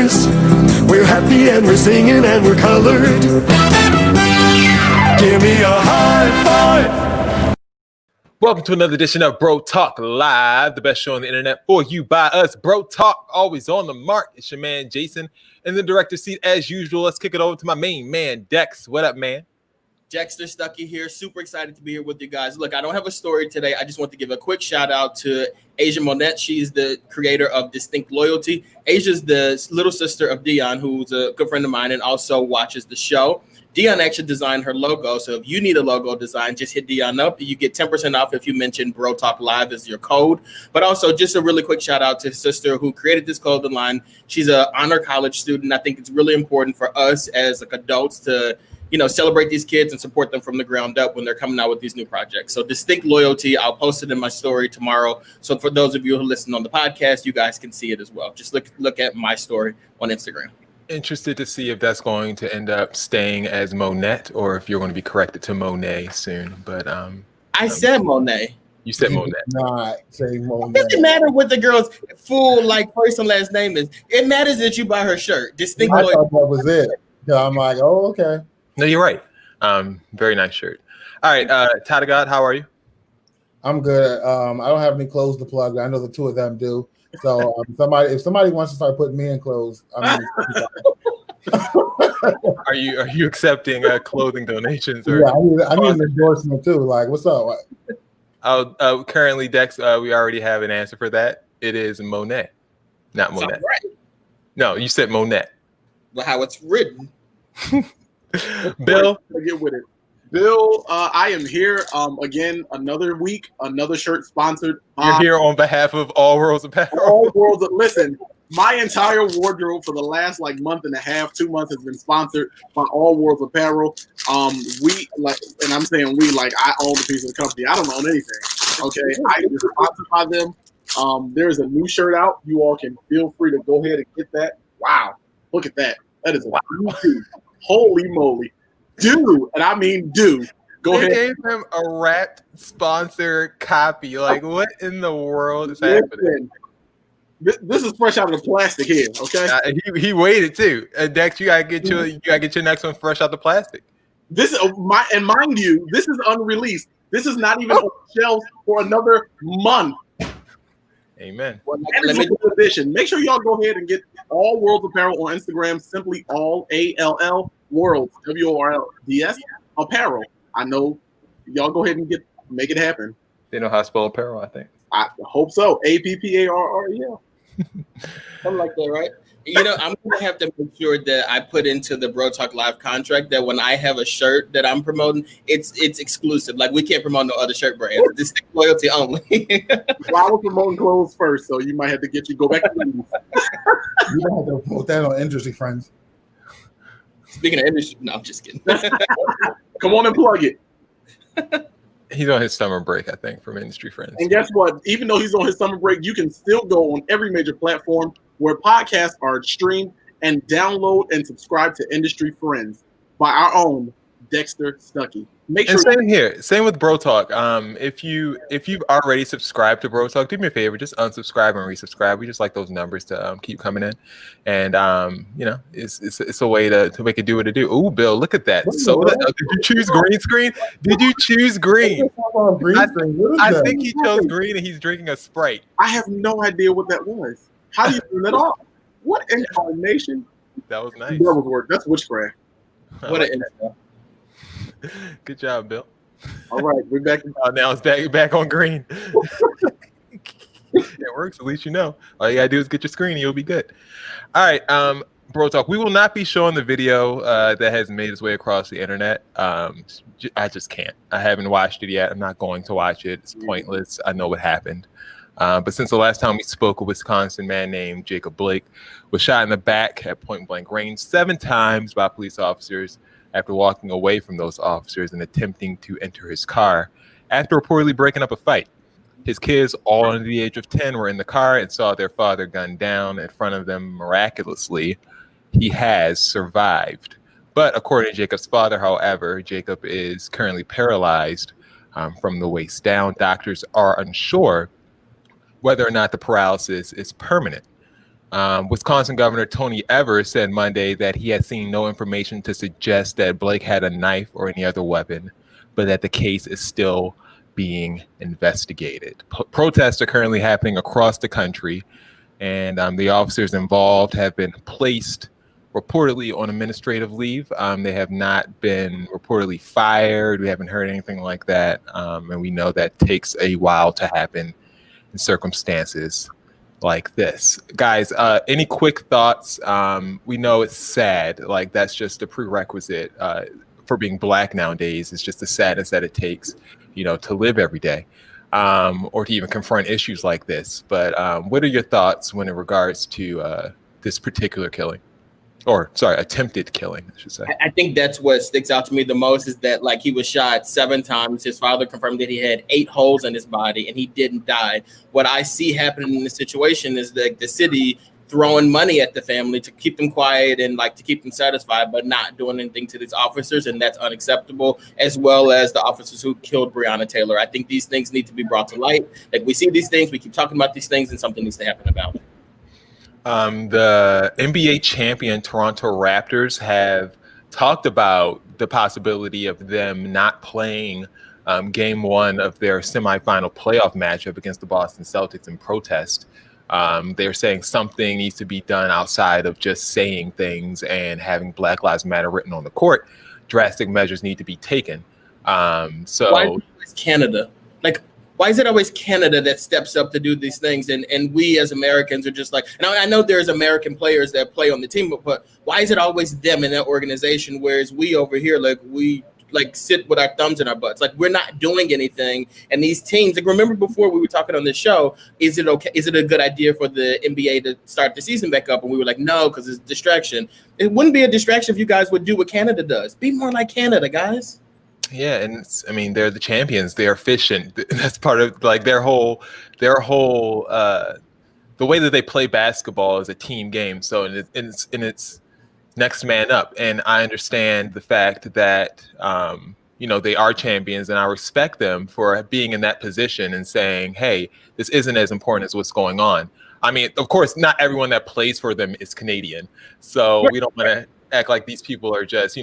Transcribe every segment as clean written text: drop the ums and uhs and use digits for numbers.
colors. We're happy and we're singing and we're colored. Give me a high five. Welcome to another edition of Bro Talk Live, the best show on the internet for you by us. Bro Talk, always on the mark. It's your man Jason in the director's seat as usual. Let's kick it over to my main man Dex. What up, man? Dexter Stuckey here. Super excited to be here with you guys. Look, I don't have a story today. I just want to give a quick shout out to Asia Monette. She's the creator of Distinct Loyalty. Asia's the little sister of Dion, who's a good friend of mine and also watches the show. Dion actually designed her logo. So if you need a logo design, just hit Dion up. You get 10% off if you mention Bro Talk Live as your code. But also just a really quick shout out to his sister who created this clothing line. She's an honor college student. I think it's really important for us as like adults to celebrate these kids and support them from the ground up when they're coming out with these new projects. So Distinct Loyalty, I'll post it in my story tomorrow. So for those of you who listen on the podcast, you guys can see it as well. Just look at my story on Instagram. Interested to see if that's going to end up staying as Monette or if you're going to be corrected to Monet soon. But I said Monet. You said Monette. Not say Monet. It doesn't matter what the girl's full first and last name is. It matters that you buy her shirt. Distinct I Loyalty. thought that was it. So I'm like, oh, okay. No, you're right. Very nice shirt. All right, Tata God, how are you? I'm good. I don't have any clothes to plug. I know the two of them do. So if somebody wants to start putting me in clothes, Are you accepting clothing donations? Or? Yeah, I need an endorsement too. Like, what's up? Currently, Dex, we already have an answer for that. It is Monet, not Monette. Right. No, you said Monette. Well, how it's written. Bill, get with it. Bill, I am here again. Another week, another shirt sponsored. You're here on behalf of All Worlds Apparel. All Worlds. Listen, my entire wardrobe for the last month and a half, 2 months has been sponsored by All Worlds Apparel. We and I'm saying we I own a piece of the company. I don't own anything. Okay, I am sponsored by them. There's a new shirt out. You all can feel free to go ahead and get that. Wow, look at that. That is a new. Holy moly. Do, and I mean do. Go ahead. They gave him a wrapped sponsor copy. What in the world is happening? This is fresh out of the plastic here, okay? He waited too. Dex, you gotta get your next one fresh out the plastic. This is and mind you, this is unreleased. This is not even on the shelves for another month. Amen. Edition. Make sure y'all go ahead and get All Worlds Apparel on Instagram. Simply all ALL Worlds WORLDS Apparel. I know y'all go ahead and make it happen. They know how to spell apparel, I think. I hope so. APPARREL. Something like that, right? I'm gonna have to make sure that I put into the Bro Talk Live contract that when I have a shirt that I'm promoting, it's exclusive. We can't promote no other shirt brands. Distinct Loyalty only. Well, I was promoting clothes first, so you might have to go back to these. You don't have to put that on Industry Friends. Speaking of industry, no, I'm just kidding. Come on and plug it. He's on his summer break, I think, from Industry Friends. And guess what? Even though he's on his summer break, you can still go on every major platform where podcasts are streamed and download and subscribe to Industry Friends by our own Dexter Stuckey. Make sure. And same here. Same with Bro Talk. If you've already subscribed to Bro Talk, do me a favor, just unsubscribe and resubscribe. We just like those numbers to keep coming in, and it's a way to make it do what it do. Ooh, Bill, look at that. So did you choose green screen? Did you choose green? I think he chose green, and he's drinking a Sprite. I have no idea what that was. How do you turn that off? What incarnation? That was nice. Devil's work. That's witchcraft. What an intro. Good job, Bill. All right, we're back. Now it's back on green. It works, at least you know. All you gotta do is get your screen and you'll be good. All right, Bro Talk. We will not be showing the video that has made its way across the internet. I just can't. I haven't watched it yet. I'm not going to watch it. It's pointless. I know what happened. But since the last time we spoke, a Wisconsin man named Jacob Blake was shot in the back at point blank range 7 times by police officers after walking away from those officers and attempting to enter his car after reportedly breaking up a fight. His kids, all under the age of 10, were in the car and saw their father gunned down in front of them. Miraculously, he has survived. But according to Jacob's father, however, Jacob is currently paralyzed from the waist down. Doctors are unsure whether or not the paralysis is permanent. Wisconsin Governor Tony Evers said Monday that he had seen no information to suggest that Blake had a knife or any other weapon, but that the case is still being investigated. Protests are currently happening across the country, and the officers involved have been placed reportedly on administrative leave. They have not been reportedly fired. We haven't heard anything like that, and we know that takes a while to happen in circumstances like this. Guys, any quick thoughts? We know it's sad. Like, that's just a prerequisite for being Black nowadays. It's just the sadness that it takes, to live every day, or to even confront issues like this. But what are your thoughts when in regards to this particular killing? Or, sorry, attempted killing, I should say. I think that's what sticks out to me the most, is that, like, he was shot 7 times. His father confirmed that he had 8 holes in his body and he didn't die. What I see happening in this situation is that the city throwing money at the family to keep them quiet and, like, to keep them satisfied, but not doing anything to these officers, and that's unacceptable, as well as the officers who killed Breonna Taylor. I think these things need to be brought to light. Like, we see these things, we keep talking about these things, and something needs to happen about it. The NBA champion Toronto Raptors have talked about the possibility of them not playing game 1 of their semifinal playoff matchup against the Boston Celtics in protest. They're saying something needs to be done outside of just saying things and having Black Lives Matter written on the court. Drastic measures need to be taken. Why is Canada? Like, why is it always Canada that steps up to do these things? And we as Americans are just like, and I know there's American players that play on the team, but why is it always them in that organization? Whereas we over here, we sit with our thumbs in our butts. Like, we're not doing anything. And these teams, like, remember before we were talking on this show, is it okay? Is it a good idea for the NBA to start the season back up? And we were like, no, because it's a distraction. It wouldn't be a distraction if you guys would do what Canada does. Be more like Canada, guys. Yeah, and they're the champions. They're efficient. That's part of, like, their whole the way that they play basketball is a team game. So it's next man up. And I understand the fact that they are champions, and I respect them for being in that position and saying, hey, this isn't as important as what's going on. I mean, of course, not everyone that plays for them is Canadian, so we don't want to act like these people are just,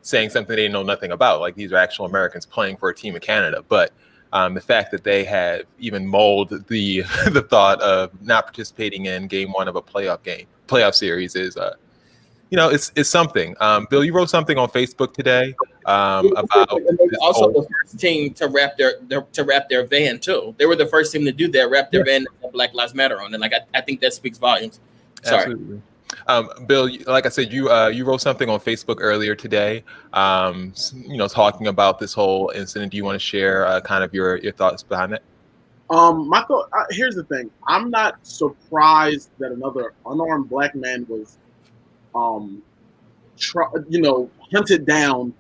saying something they know nothing about. Like, these are actual Americans playing for a team in Canada. But the fact that they have even mulled the thought of not participating in game 1 of a playoff series is, it's something. Bill, you wrote something on Facebook today about also the first team to wrap their van too. They were the first team to do that, wrap their van with Black Lives Matter on, and I think that speaks volumes. Sorry. Absolutely. Bill, like I said, you wrote something on Facebook earlier today, talking about this whole incident. Do you want to share kind of your thoughts behind it? My thought. Here's the thing. I'm not surprised that another unarmed Black man was, hunted down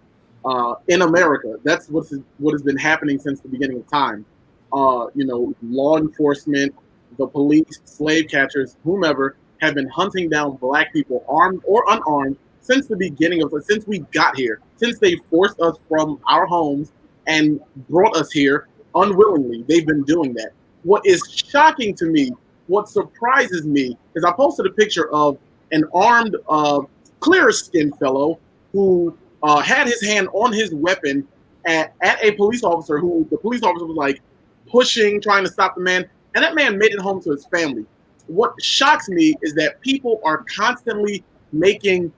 in America. That's what has been happening since the beginning of time. Law enforcement, the police, slave catchers, whomever, have been hunting down Black people, armed or unarmed, since we got here, since they forced us from our homes and brought us here unwillingly. They've been doing that. What is shocking to me, what surprises me, is I posted a picture of an armed, clear-skinned fellow who had his hand on his weapon at a police officer, who the police officer was like pushing, trying to stop the man, and that man made it home to his family. What shocks me is that people are constantly making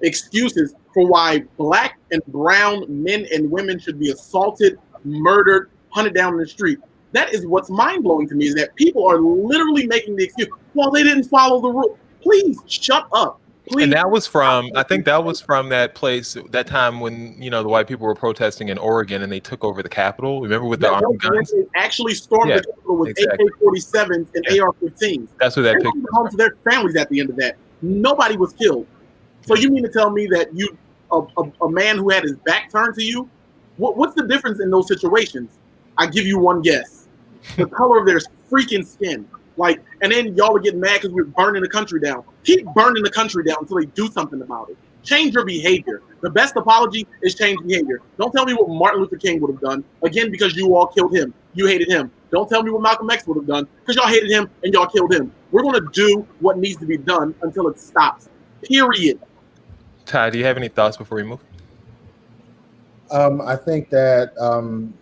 excuses for why Black and brown men and women should be assaulted, murdered, hunted down in the street. That is what's mind-blowing to me, is that people are literally making the excuse, well, they didn't follow the rule. Please shut up. Please. And that was from that place, that time when, the white people were protesting in Oregon and they took over the Capitol. Remember, with the armed guns? They actually stormed the Capitol with AK-47s and AR-15s. That's what that picture was. Home to their families at the end of that. Nobody was killed. So you mean to tell me that a man who had his back turned to you, what's the difference in those situations? I give you one guess. The color of their freaking skin. And then y'all are getting mad because we're burning the country down. Keep burning the country down until they do something about it. Change your behavior. The best apology is change behavior. Don't tell me what Martin Luther King would have done, again, because you all killed him. You hated him. Don't tell me what Malcolm X would have done, because y'all hated him and y'all killed him. We're going to do what needs to be done until it stops. Period. Ty, do you have any thoughts before we move? I think that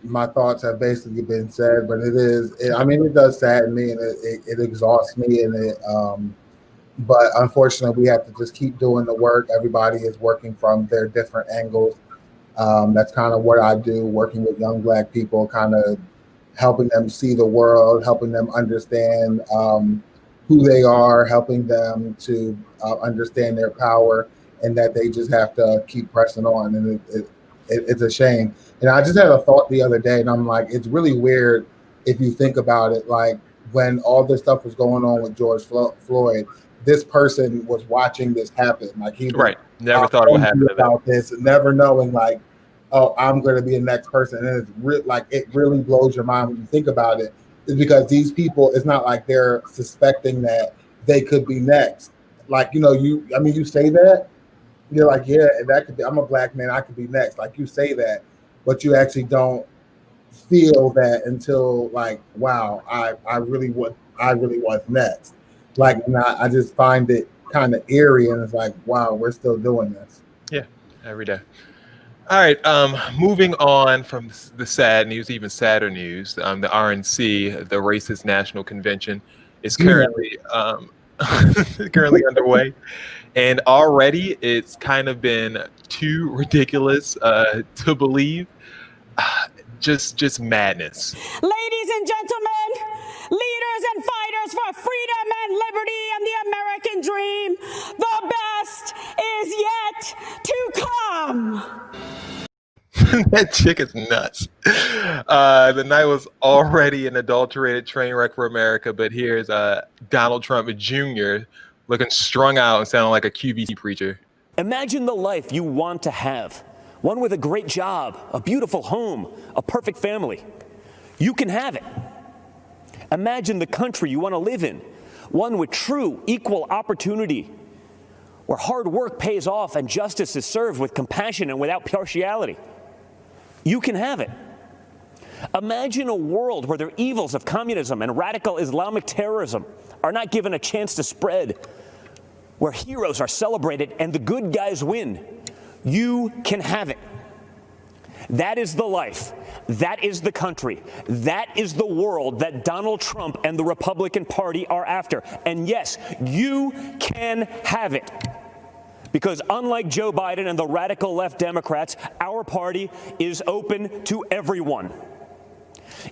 my thoughts have basically been said, but it does sadden me and it exhausts me, and but unfortunately we have to just keep doing the work. Everybody is working from their different angles. That's kind of what I do, working with young Black people, kind of helping them see the world, helping them understand who they are, helping them to understand their power, and that they just have to keep pressing on. And it's a shame. And I just had a thought the other day, and I'm like, it's really weird if you think about it. Like when all this stuff was going on with George Floyd, this person was watching this happen. Like he was never thought it would happen about this, never knowing like, oh, I'm going to be the next person. And it's it really blows your mind when you think about it. Is because these people, it's not like they're suspecting that they could be next. Like, you say that, you're like, yeah, that could be, I'm a Black man, I could be next. Like you say that, but you actually don't feel that until like, wow, I really was next. Like, and I just find it kind of eerie, and it's like, wow, we're still doing this. Yeah, every day. All right, moving on from the sad news, even sadder news, the RNC, the Racist National Convention, is currently currently underway. And already it's kind of been too ridiculous to believe. Just madness. Ladies and gentlemen, leaders and fighters for freedom and liberty and the American dream, the best is yet to come. That chick is nuts. The night was already an adulterated train wreck for America, but here's Donald Trump Jr. looking strung out and sounding like a QVC preacher. Imagine the life you want to have. One with a great job, a beautiful home, a perfect family. You can have it. Imagine the country you want to live in. One with true equal opportunity, where hard work pays off and justice is served with compassion and without partiality. You can have it. Imagine a world where the evils of communism and radical Islamic terrorism are not given a chance to spread, where heroes are celebrated and the good guys win. You can have it. That is the life. That is the country. That is the world that Donald Trump and the Republican Party are after. And yes, you can have it. Because unlike Joe Biden and the radical left Democrats, our party is open to everyone.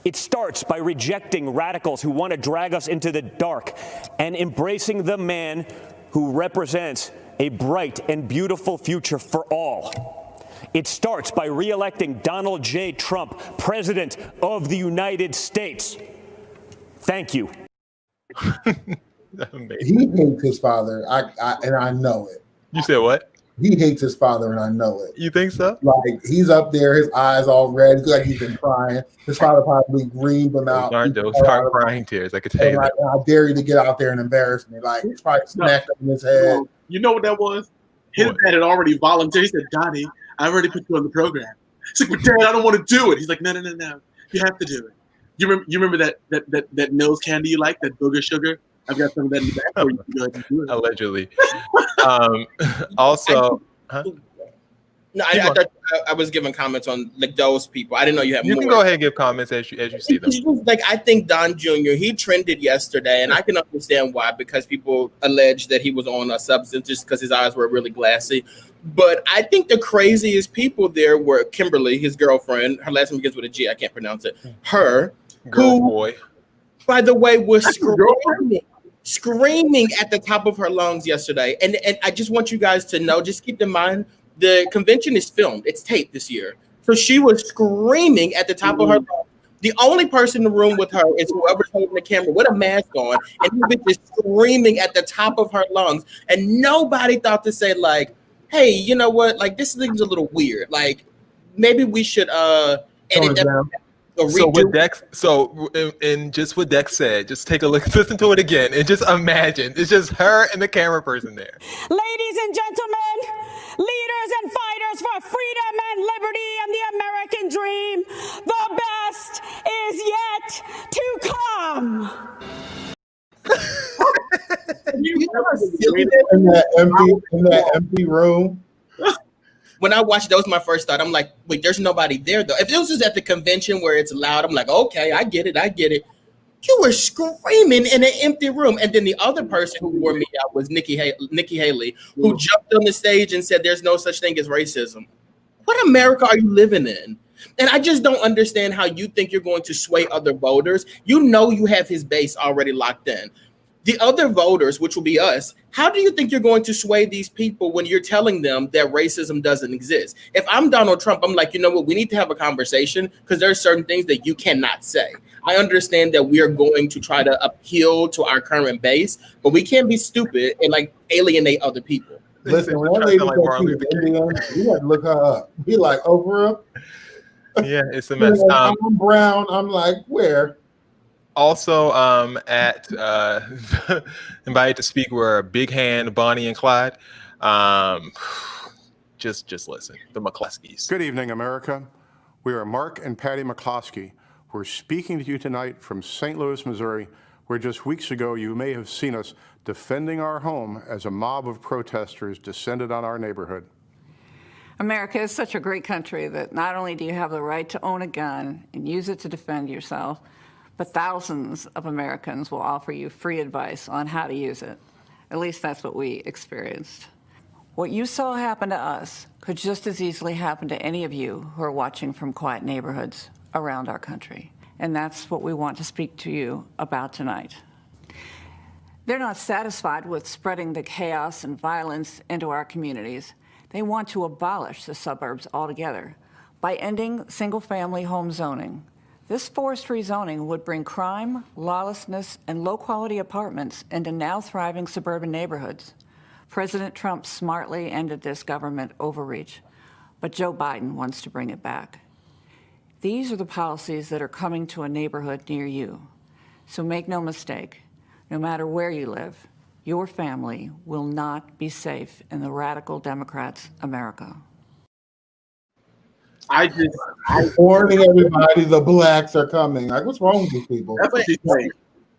It starts by rejecting radicals who want to drag us into the dark and embracing the man who represents a bright and beautiful future for all. It starts by re-electing Donald J. Trump, President of the United States. Thank you. He hates his father, and I know it. You said what? He hates his father, and I know it. You think so? Like, he's up there, his eyes all red, like he's been crying. His father probably reamed him out. Start crying tears. I could tell you that. I dare you to get out there and embarrass me. Like, he's probably smacked up in his head. You know what that was? His dad had already volunteered. He said, Donnie, I already put you on the program. He's like, but Dad, I don't want to do it. He's like, no. You have to do it. You remember that nose candy you like, that booger sugar? I've got some of that in the back for you. Go ahead and do it. Allegedly. Also, no, I was giving comments on like those people. I didn't know you have more. You can go ahead and give comments as you see them. Like, I think Don Jr., he trended yesterday, and I can understand why, because people allege that he was on a substance just because his eyes were really glassy. But I think the craziest people there were Kimberly, his girlfriend. Her last name begins with a G. I can't pronounce it. Her, boy, by the way, was screaming at the top of her lungs yesterday. And I just want you guys to know, just keep in mind, the convention is filmed. It's taped this year. So she was screaming at the top of her lungs. The only person in the room with her is whoever's holding the camera with a mask on. And he was just screaming at the top of her lungs. And nobody thought to say, like, hey, you know what? Like, this thing's a little weird. Like, maybe we should edit that. So what Dex, and just what Dex said, just take a look, listen to it again, and just imagine it's just her and the camera person there. Ladies and gentlemen, leaders and fighters for freedom and liberty and the American dream, the best is yet to in that empty room. When I watched, that was my first thought. I'm like, wait, there's nobody there though. If it was just at the convention where it's loud, I'm like, okay, I get it. You were screaming in an empty room. And then the other person who wore me out was Nikki Haley, who jumped on the stage and said there's no such thing as racism. What America are you living in? And I just don't understand how you think you're going to sway other voters. You know you have his base already locked in. The other voters, which will be us, how do you think you're going to sway these people when you're telling them that racism doesn't exist? If I'm Donald Trump, I'm like, you know what? We need to have a conversation because there are certain things that you cannot say. I understand that we are going to try to appeal to our current base, but we can't be stupid and like alienate other people. Listen, when that lady Indian, we had to look her up. Be like, oh, for real? Yeah, it's a mess. I'm brown. I'm like, where? Also, at invited to speak were Big Hand, Bonnie, and Clyde. Just listen, the McCloskeys. Good evening, America. We are Mark and Patty McCloskey. We're speaking to you tonight from St. Louis, Missouri, where just weeks ago you may have seen us defending our home as a mob of protesters descended on our neighborhood. America is such a great country that not only do you have the right to own a gun and use it to defend yourself, but thousands of Americans will offer you free advice on how to use it. At least that's what we experienced. What you saw happen to us could just as easily happen to any of you who are watching from quiet neighborhoods around our country. And that's what we want to speak to you about tonight. They're not satisfied with spreading the chaos and violence into our communities. They want to abolish the suburbs altogether by ending single-family home zoning. This forced rezoning would bring crime, lawlessness, and low-quality apartments into now thriving suburban neighborhoods. President Trump smartly ended this government overreach, but Joe Biden wants to bring it back. These are the policies that are coming to a neighborhood near you. So make no mistake, no matter where you live, your family will not be safe in the radical Democrats' America. I'm warning everybody, the blacks are coming. Like, what's wrong with these people? That's what she's saying.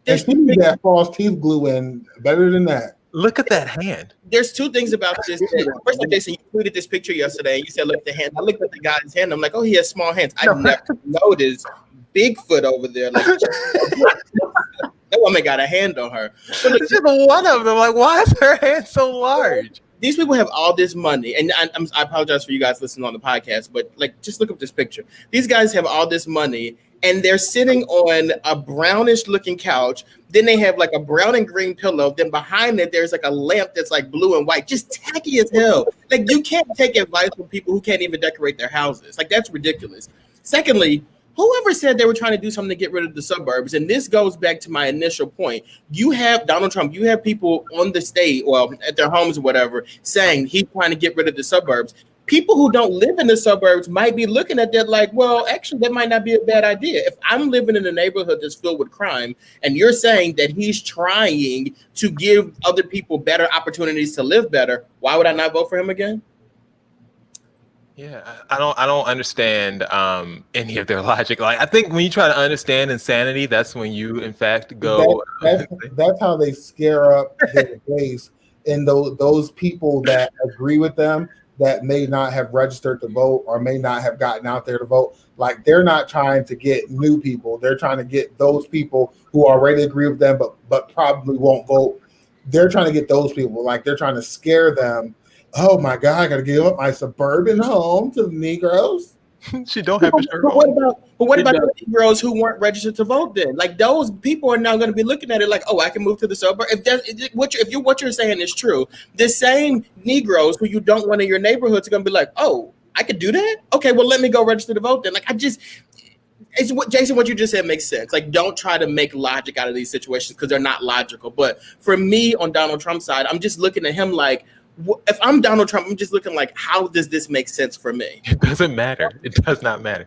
And she needs that false teeth glue in better than that. Look at that hand. There's two things about this. First off, Jason, you tweeted this picture yesterday and you said, look at the hand. I looked at the guy's hand. I'm like, oh, he has small hands. I never noticed Bigfoot over there. Like, that woman got a hand on her. So It's just one of them. Like, why is her hand so large? These people have all this money, and I apologize for you guys listening on the podcast, but like, just look up this picture. These guys have all this money, and they're sitting on a brownish-looking couch. Then they have like a brown and green pillow. Then behind it, there's like a lamp that's like blue and white, just tacky as hell. Like, you can't take advice from people who can't even decorate their houses. Like, that's ridiculous. Secondly, whoever said they were trying to do something to get rid of the suburbs, and this goes back to my initial point. You have Donald Trump, you have people on the state, well, at their homes or whatever, saying he's trying to get rid of the suburbs. People who don't live in the suburbs might be looking at that like, well, actually, that might not be a bad idea. If I'm living in a neighborhood that's filled with crime, and you're saying that he's trying to give other people better opportunities to live better, why would I not vote for him again? Yeah, I don't understand any of their logic. Like, I think when you try to understand insanity, that's when you, in fact, go. That's how they scare up their base, and those people that agree with them that may not have registered to vote or may not have gotten out there to vote. Like, they're not trying to get new people; they're trying to get those people who already agree with them, but probably won't vote. They're trying to get those people. Like, they're trying to scare them. Oh my God, I gotta give up my suburban home to the Negroes. She don't have a shirt on. What about the Negroes who weren't registered to vote then? Like, those people are now going to be looking at it like, oh, I can move to the suburb. If what you're saying is true, the same Negroes who you don't want in your neighborhoods are going to be like, oh, I could do that? Okay, well, let me go register to vote then. Like, it's what Jason, what you just said makes sense. Like, don't try to make logic out of these situations because they're not logical. But for me, on Donald Trump's side, I'm just looking at him like, if I'm Donald Trump, I'm just looking like, how does this make sense for me? It doesn't matter. It does not matter.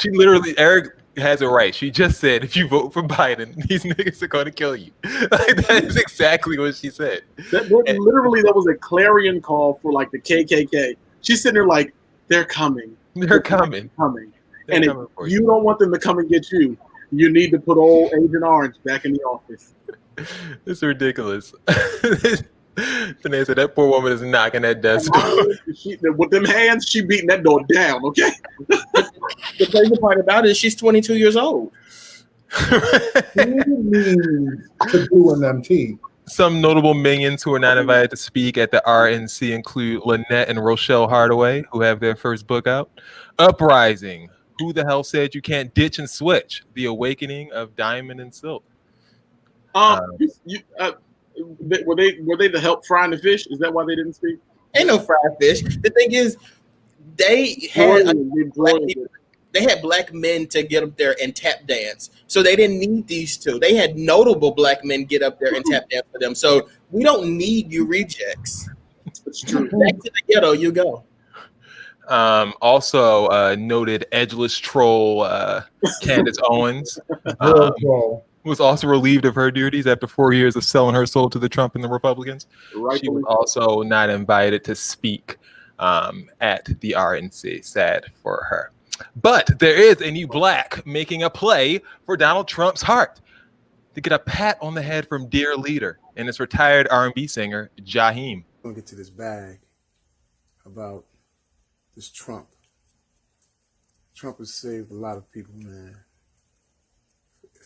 She literally, Eric has it right. She just said, if you vote for Biden, these niggas are going to kill you. Like, that is exactly what she said. That was a clarion call for like the KKK. She's sitting there like, they're coming. They're coming. And if you don't want them to come and get you, you need to put old Agent Orange back in the office. It's ridiculous. Danae said that poor woman is knocking that desk door. With them hands, she beating that door down, okay? The crazy part about it is she's 22 years old. To do in them tea. Some notable minions who are not invited to speak at the RNC include Lynette and Rochelle Hardaway, who have their first book out. Uprising, Who the Hell Said You Can't Ditch and Switch? The Awakening of Diamond and Silk. Were they to help frying the fish? Is that why they didn't speak? Ain't no fried fish. The thing is, they had black men to get up there and tap dance. So they didn't need these two. They had notable black men get up there and tap dance for them. So we don't need you rejects. It's true. Back to the ghetto you go. Also noted edgeless troll Candace Owens was also relieved of her duties after 4 years of selling her soul to the Trump and the Republicans. She was also not invited to speak at the RNC. Sad for her. But there is a new black making a play for Donald Trump's heart to get a pat on the head from dear leader, and it's retired R&B singer Jaheim. I'm gonna get to this bag about this Trump. Trump has saved a lot of people, man.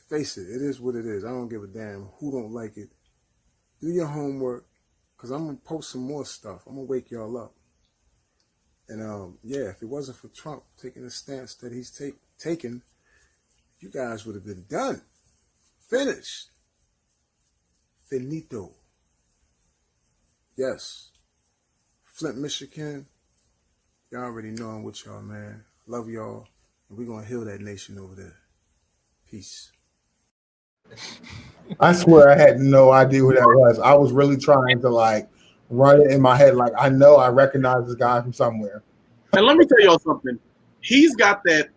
Face it, it is what it is. I don't give a damn who don't like it. Do your homework, because I'm going to post some more stuff. I'm going to wake y'all up. And, yeah, if it wasn't for Trump taking the stance that he's taken, you guys would have been done. Finished. Finito. Yes. Flint, Michigan. Y'all already know I'm with y'all, man. Love y'all. And we're going to heal that nation over there. Peace. I swear I had no idea who that was. I was really trying to like run it in my head. Like I know I recognize this guy from somewhere. And let me tell y'all something. He's got that.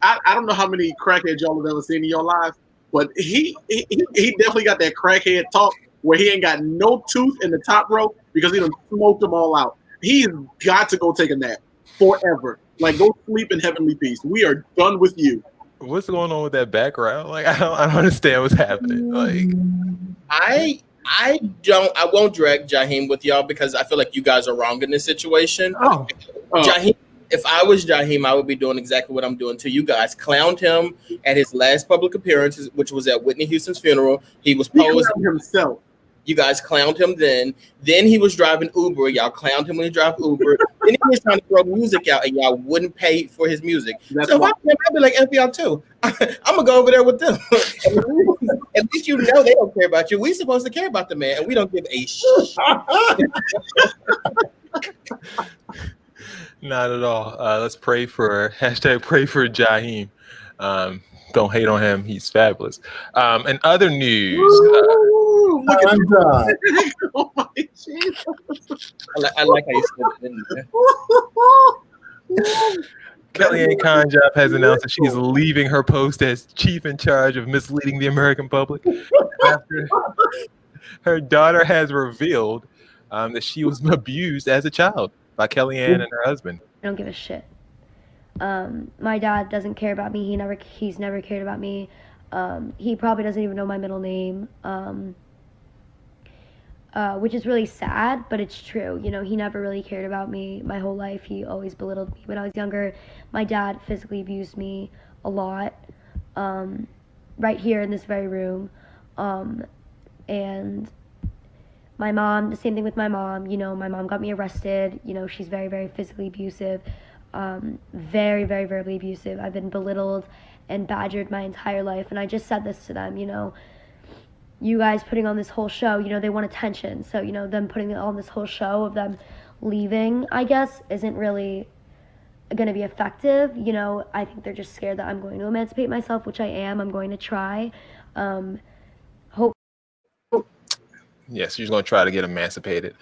I don't know how many crackheads y'all have ever seen in your lives, but he definitely got that crackhead talk where he ain't got no tooth in the top row because he done smoked them all out. He's got to go take a nap forever. Like go sleep in heavenly peace. We are done with you. What's going on with that background? Like I don't understand what's happening. Like I won't drag Jaheim with y'all because I feel like you guys are wrong in this situation. Jaheim, if I was Jaheim, I would be doing exactly what I'm doing to you guys. Clowned him at his last public appearance, which was at Whitney Houston's funeral. He posed himself. You guys clowned him then. Then he was driving Uber. Y'all clowned him when he drove Uber. Then he was trying to throw music out, and y'all wouldn't pay for his music. So I'd be like, F y'all too. I'm going to go over there with them. At least you know they don't care about you. We're supposed to care about the man, and we don't give a shit. Not at all. Let's pray for Jaheim. Don't hate on him. He's fabulous. In other news, I'm done. Oh my Jesus. I like how you said it in there. Kellyanne Conway has announced that she's leaving her post as chief in charge of misleading the American public after her daughter has revealed that she was abused as a child by Kellyanne and her husband. I don't give a shit. My dad doesn't care about me. He's never cared about me. He probably doesn't even know my middle name, which is really sad, but it's true. You know, he never really cared about me my whole life. He always belittled me when I was younger. My dad physically abused me a lot, right here in this very room. And my mom, the same thing with my mom. You know, my mom got me arrested. You know, she's very, very physically abusive. Very, very verbally abusive. I've been belittled and badgered my entire life. And I just said this to them, you know, you guys putting on this whole show, you know, they want attention. So, you know, them putting on this whole show of them leaving, I guess, isn't really going to be effective. You know, I think they're just scared that I'm going to emancipate myself, which I am. I'm going to try. Yes, she's going to try to get emancipated.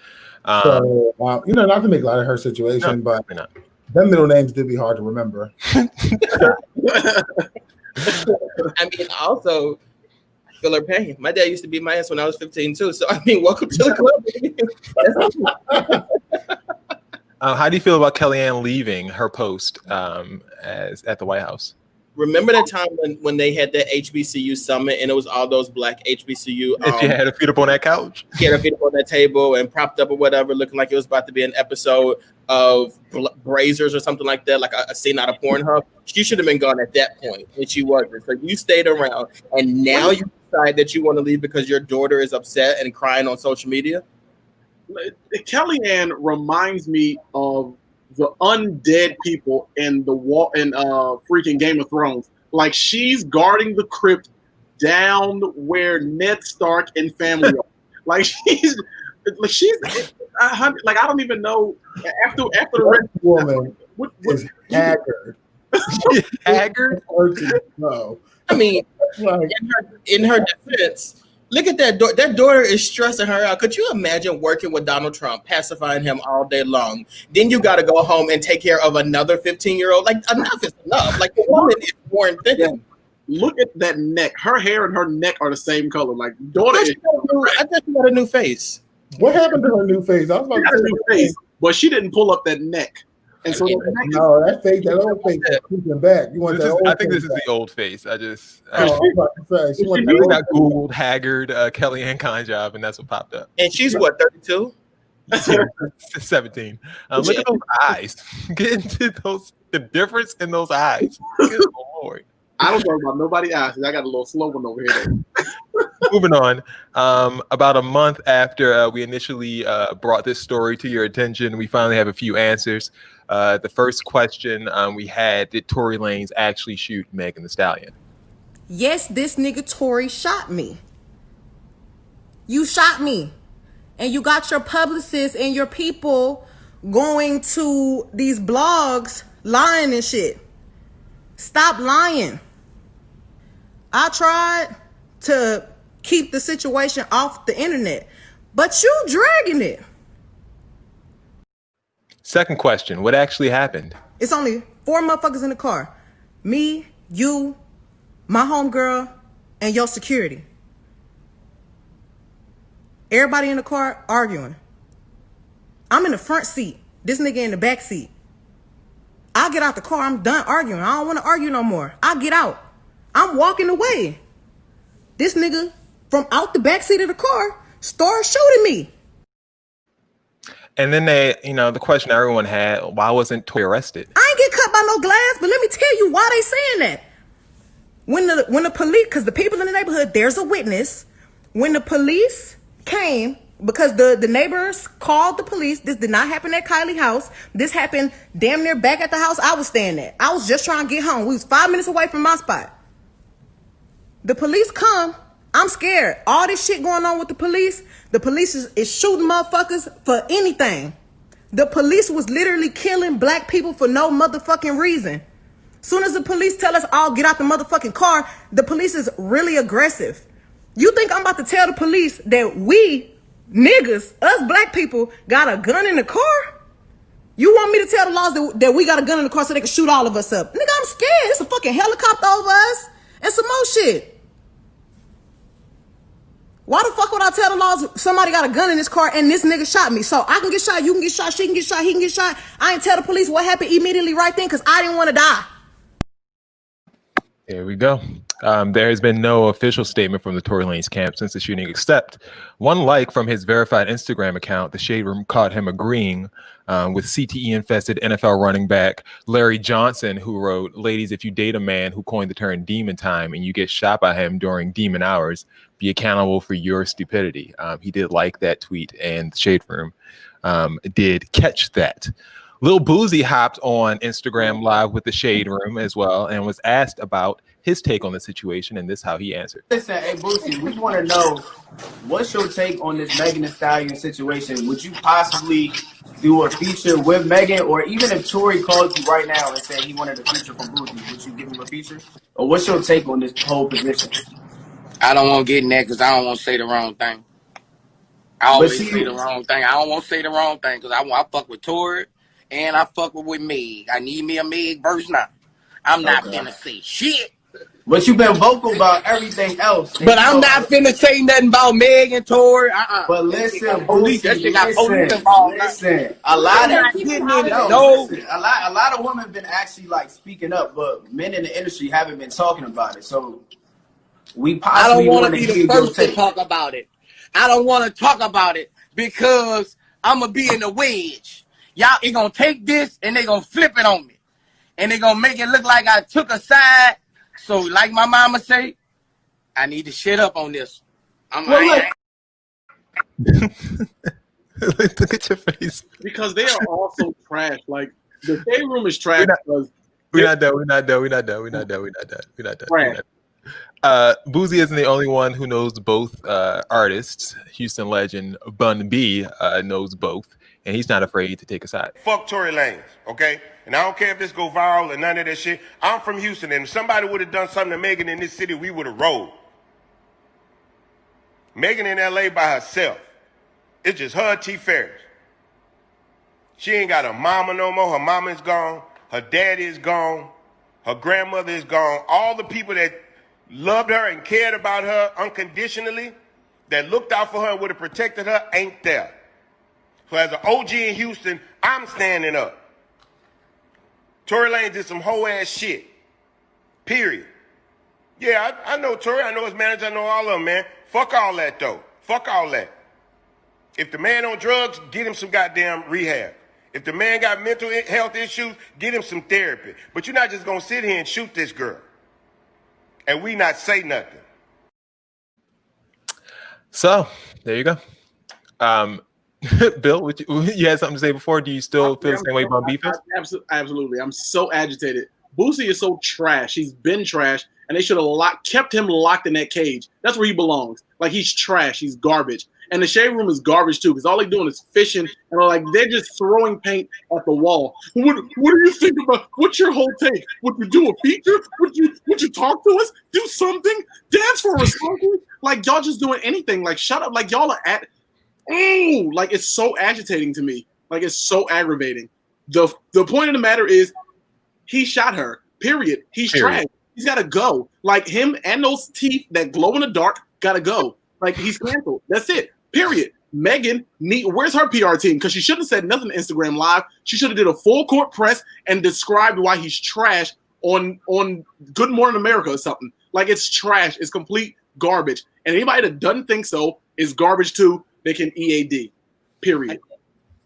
So, you know, not to make light of her situation, but them middle names do be hard to remember. I mean, also, feel her pain. My dad used to beat my ass when I was 15 too. So I mean, welcome to the club. How do you feel about Kellyanne leaving her post as at the White House? Remember that time when they had that HBCU summit and it was all those black HBCU. If you had her feet up on that couch, she had her feet up on that table and propped up or whatever, looking like it was about to be an episode of Brazers or something like that, like a scene out of Pornhub. She should have been gone at that point, and she wasn't. So you stayed around, and now you decide that you want to leave because your daughter is upset and crying on social media. Kellyanne reminds me of the undead people in the wall in freaking Game of Thrones. Like, she's guarding the crypt down where Ned Stark and family are. Like she's I don't even know after the rest woman is haggard. Haggard? No. I mean, in her defense, look at that. That daughter is stressing her out. Could you imagine working with Donald Trump, pacifying him all day long? Then you got to go home and take care of another 15-year-old. Like, enough is enough. Like, the woman is born thin. Yeah. Look at that neck. Her hair and her neck are the same color. Like, daughter is. I thought she got a new face. What happened to her new face? I was about to say a new face, but she didn't pull up that neck. And so that face, that old face is creeping back. You want that old I think face this is back. the old face. I was about to say, I googled haggard Kellyanne Conway, and that's what popped up. And she's what, 32? 17. Look at those eyes. Get into the difference in those eyes. Good Lord. I don't know about nobody's eyes. I got a little slow one over here. Moving on. About a month after we initially brought this story to your attention, we finally have a few answers. The first question we had: did Tory Lanez actually shoot Megan Thee Stallion? Yes, this nigga Tory shot me. You shot me. And you got your publicists and your people going to these blogs lying and shit. Stop lying. I tried to keep the situation off the internet, but you dragging it. Second question: what actually happened? It's only 4 motherfuckers in the car. Me, you, my homegirl, and your security. Everybody in the car arguing. I'm in the front seat. This nigga in the back seat. I get out the car. I'm done arguing. I don't want to argue no more. I get out. I'm walking away. This nigga from out the back seat of the car started shooting me. And then the question everyone had: why wasn't Tory arrested? I ain't get cut by no glass, but let me tell you why they saying that. When the police, because the people in the neighborhood, there's a witness. When the police came, because the neighbors called the police. This did not happen at Kylie's house. This happened damn near back at the house I was staying at. I was just trying to get home. We was 5 minutes away from my spot. The police come. I'm scared. All this shit going on with the police is shooting motherfuckers for anything. The police was literally killing black people for no motherfucking reason. Soon as the police tell us all get out the motherfucking car, the police is really aggressive. You think I'm about to tell the police that we niggas, us black people, got a gun in the car? You want me to tell the laws that we got a gun in the car so they can shoot all of us up? Nigga, I'm scared. It's a fucking helicopter over us and some more shit. Why the fuck would I tell the laws somebody got a gun in this car and this nigga shot me? So I can get shot, you can get shot, she can get shot, he can get shot. I ain't tell the police what happened immediately right then because I didn't want to die. There we go. There has been no official statement from the Tory Lanez camp since the shooting, except one like from his verified Instagram account. The Shade Room caught him agreeing with CTE-infested NFL running back Larry Johnson, who wrote, "Ladies, if you date a man who coined the term demon time and you get shot by him during demon hours, be accountable for your stupidity." He did like that tweet, and the Shade Room did catch that. Lil Boozy hopped on Instagram Live with the Shade Room as well and was asked about his take on the situation, and this is how he answered. Listen, hey Boozy, we want to know what's your take on this Megan Thee Stallion situation. Would you possibly do a feature with Megan, or even if Tory called you right now and said he wanted a feature from Boozy, would you give him a feature? Or what's your take on this whole position? I don't want to get in that because I don't want to say the wrong thing. I always say the wrong thing. I don't want to say the wrong thing because I fuck with Tory and I fuck with Meg. I need me a Meg verse now. I'm not gonna say shit But you've been vocal about everything else. But I'm not finna say nothing about Meg and Tory. But listen, police. That shit got police involved. Listen, a lot of listen, a lot of women been actually like speaking up, but men in the industry haven't been talking about it. So we possibly I don't want to be the first to talk about it. I don't want to talk about it because I'm gonna be in the wedge. Y'all, it gonna take this and they gonna flip it on me, and they gonna make it look like I took a side. So, like my mama say, I need to shut up on this. Look at your face. Because they are also trash. Like the shade room is trash. We're not done. Boozy isn't the only one who knows both artists. Houston legend Bun B knows both, and he's not afraid to take a side. Fuck Tory Lanez, okay? And I don't care if this go viral or none of that shit. I'm from Houston, and if somebody would have done something to Megan in this city, we would have rolled. Megan in LA by herself. It's just her and T. Ferris. She ain't got a mama no more. Her mama is gone. Her daddy is gone. Her grandmother is gone. All the people that loved her and cared about her unconditionally, that looked out for her and would have protected her, ain't there. So as an OG in Houston, I'm standing up. Tory Lanez did some whole ass shit. Period. Yeah, I know Tory. I know his manager. I know all of them, man. Fuck all that, though. Fuck all that. If the man on drugs, get him some goddamn rehab. If the man got mental health issues, get him some therapy. But you're not just going to sit here and shoot this girl and we not say nothing. So, there you go. Bill, you had something to say before? Do you still feel the same way about beef? Absolutely. I'm so agitated. Boosie is so trash. He's been trash, and they should have kept him locked in that cage. That's where he belongs. Like, he's trash. He's garbage. And the shade room is garbage, too, because all they're doing is fishing, and they're just throwing paint at the wall. What do you think about? What's your whole take? Would you do a feature? Would you talk to us? Do something? Dance for us? Like, y'all just doing anything. Like, shut up. Like, y'all are at... Oh, like, it's so agitating to me. Like, it's so aggravating. The point of the matter is he shot her, period. He's trash. He's got to go. Like, him and those teeth that glow in the dark got to go. Like, he's canceled. That's it, period. Megan, where's her PR team? Because she should have said nothing to Instagram Live. She should have did a full court press and described why he's trash on Good Morning America or something. Like, it's trash. It's complete garbage. And anybody that doesn't think so is garbage too. They can EAD, period.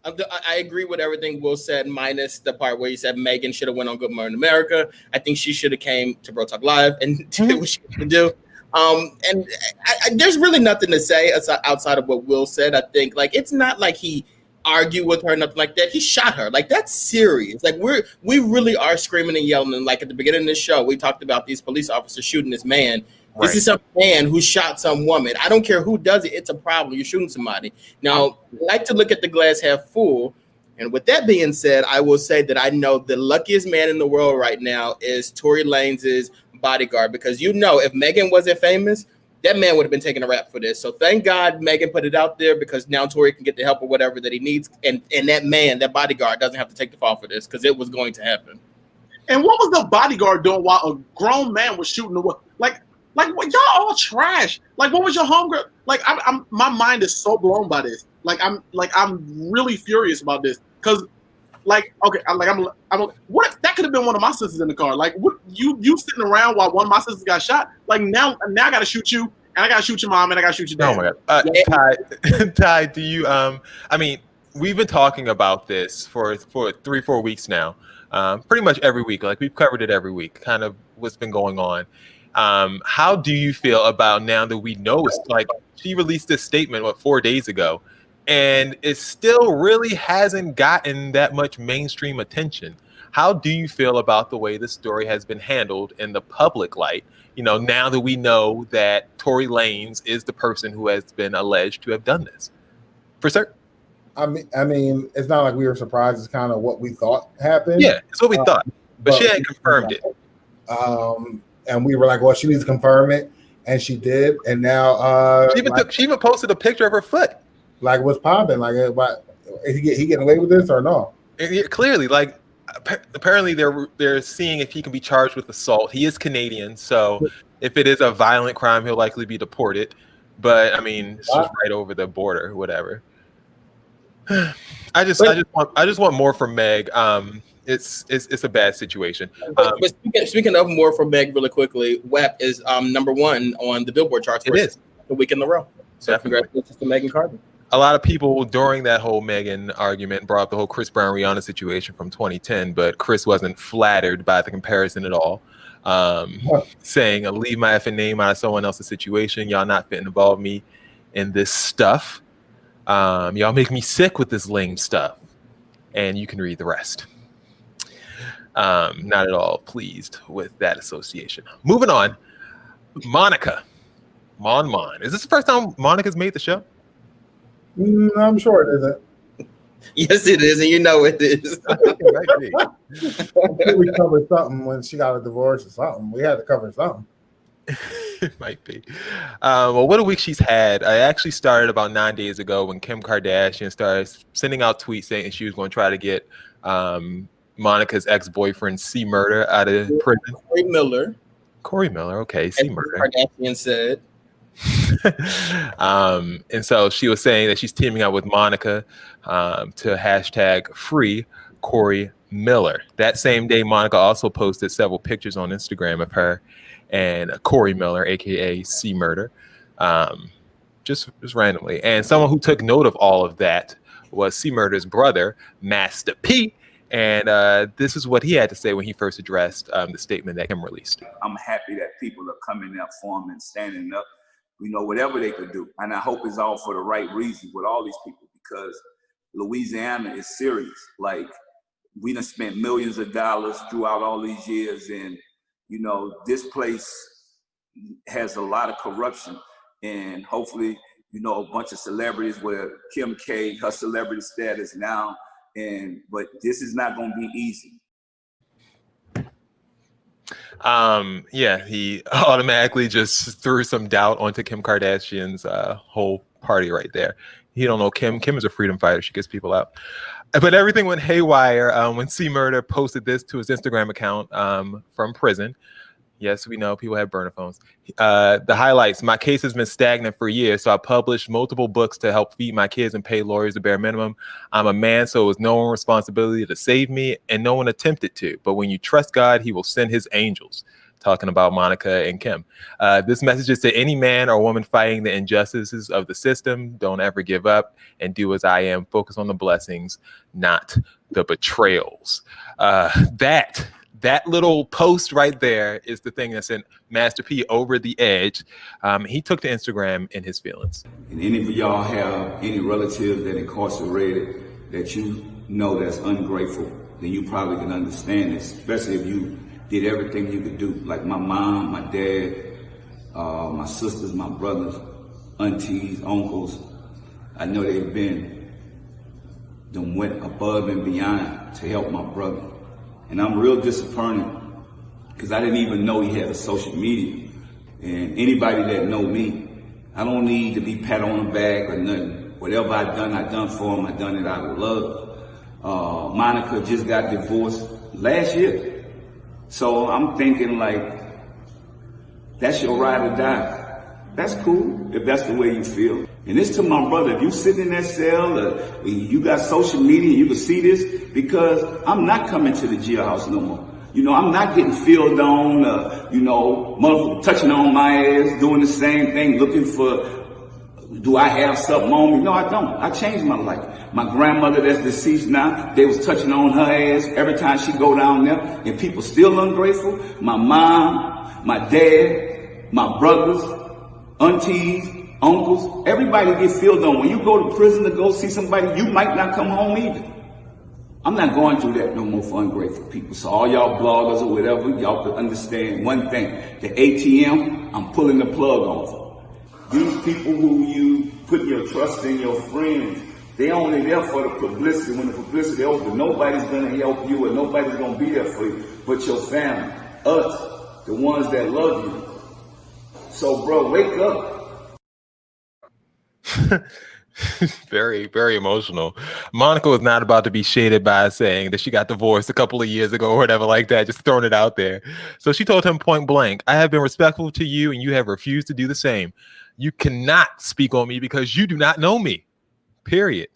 I agree with everything Will said, minus the part where he said Megan should have went on Good Morning America. I think she should have came to Bro Talk Live and did what she could do. And there's really nothing to say outside of what Will said. I think it's not like he argued with her, nothing like that. He shot her. Like, that's serious. Like, we really are screaming and yelling. And like at the beginning of the show, we talked about these police officers shooting this man. Right. This is some man who shot some woman. I don't care who does it. It's a problem. You're shooting somebody. Now, I like to look at the glass half full. And with that being said, I will say that I know the luckiest man in the world right now is Tory Lanez's bodyguard. Because if Megan wasn't famous, that man would have been taking a rap for this. So thank God Megan put it out there, because now Tory can get the help or whatever that he needs. And that bodyguard doesn't have to take the fall for this, because it was going to happen. And what was the bodyguard doing while a grown man was shooting the Like, what, y'all all trash. Like, what was your homegirl? Like, my mind is so blown by this. I'm really furious about this. Cause, what? That could have been one of my sisters in the car. Like, what? You sitting around while one of my sisters got shot? Like, now I gotta shoot you, and I gotta shoot your mom, and I gotta shoot your dad. Oh my God, Ty, do you? I mean, we've been talking about this for 3-4 weeks now. Pretty much every week. Like, we've covered it every week. Kind of what's been going on. How do you feel about now that we know it's like she released this statement 4 days ago, and it still really hasn't gotten that much mainstream attention? How do you feel about the way the story has been handled in the public light? Now that we know that Tory Lanez is the person who has been alleged to have done this, for certain. I mean, it's not like we were surprised. It's kind of what we thought happened. Yeah, it's what we thought, but she hadn't confirmed it. And we were like, well, she needs to confirm it. And she did. And now she even posted a picture of her foot. Like, what's popping? Like, is he getting away with this or no? Clearly, like, apparently they're seeing if he can be charged with assault. He is Canadian, so if it is a violent crime, he'll likely be deported. But I mean, it's just right over the border, whatever. I just want more from Meg. It's a bad situation. But speaking of more from Meg, really quickly, WAP is #1 on the Billboard charts for the week in a row. So congratulations to Megan Carter. A lot of people during that whole Megan argument brought up the whole Chris Brown Rihanna situation from 2010, but Chris wasn't flattered by the comparison at all. Saying, leave my effing name out of someone else's situation. Y'all not fit to involve me in this stuff. Y'all make me sick with this lame stuff. And you can read the rest. Not at all pleased with that association. Moving on. Monica. Mon. Is this the first time Monica's made the show? I'm sure it isn't. Yes, it is, and you know it is. We covered something when she got a divorce or something. We had to cover something. It might be. Well, what a week she's had. I actually started about 9 days ago when Kim Kardashian started sending out tweets saying she was going to try to get Monica's ex-boyfriend C Murder out of prison. Corey Miller. Okay, C Murder. Kardashian said. And so she was saying that she's teaming up with Monica to hashtag free Corey Miller. That same day, Monica also posted several pictures on Instagram of her and Corey Miller, aka C Murder, just randomly. And someone who took note of all of that was C Murder's brother, Master P. And this is what he had to say when he first addressed the statement that Kim released. I'm happy that people are coming up for him and standing up, whatever they could do. And I hope it's all for the right reasons with all these people, because Louisiana is serious. Like, we done spent millions of dollars throughout all these years, and this place has a lot of corruption, and hopefully, a bunch of celebrities where Kim K, her celebrity status now, but this is not going to be easy. He automatically just threw some doubt onto Kim Kardashian's whole party right there. He don't know Kim. Kim is a freedom fighter. She gets people out. But everything went haywire when C Murder posted this to his Instagram account from prison. Yes, we know people have burner phones. The highlights: my case has been stagnant for years, so I published multiple books to help feed my kids and pay lawyers the bare minimum. I'm a man, so it was no one's responsibility to save me, and no one attempted to. But when you trust God, he will send his angels. Talking about Monica and Kim. This message is to any man or woman fighting the injustices of the system. Don't ever give up and do as I am. Focus on the blessings, not the betrayals. That little post right there is the thing that sent Master P over the edge. He took to Instagram in his feelings. And any of y'all have any relatives that incarcerated that that's ungrateful, then you probably can understand this, especially if you did everything you could do. Like my mom, my dad, my sisters, my brothers, aunties, uncles. I know they've went above and beyond to help my brother. And I'm real disappointed because I didn't even know he had a social media. And anybody that know me, I don't need to be pat on the back or nothing. Whatever I done for him. I done it out of love. Monica just got divorced last year. So I'm thinking that's your ride or die. That's cool if that's the way you feel. And it's to my brother, if you sitting in that cell or you got social media, you can see this, because I'm not coming to the jailhouse no more. I'm not getting filled on, motherfucker touching on my ass, doing the same thing, looking for, do I have something on me? No, I don't. I changed my life. My grandmother that's deceased now, they was touching on her ass every time she go down there, and people still ungrateful. My mom, my dad, my brothers, aunties, uncles, everybody get filled on. When you go to prison to go see somebody, you might not come home either. I'm not going through that no more for ungrateful people. So all y'all bloggers or whatever, y'all could understand one thing. The ATM, I'm pulling the plug off. These people who you put your trust in, your friends, they only there for the publicity. When the publicity over, nobody's going to help you or nobody's going to be there for you but your family, us, the ones that love you. So, bro, wake up. Very, very emotional. Monica was not about to be shaded by saying that she got divorced a couple of years ago or whatever like that, just throwing it out there. So she told him point blank, I have been respectful to you and you have refused to do the same. You cannot speak on me because you do not know me, period.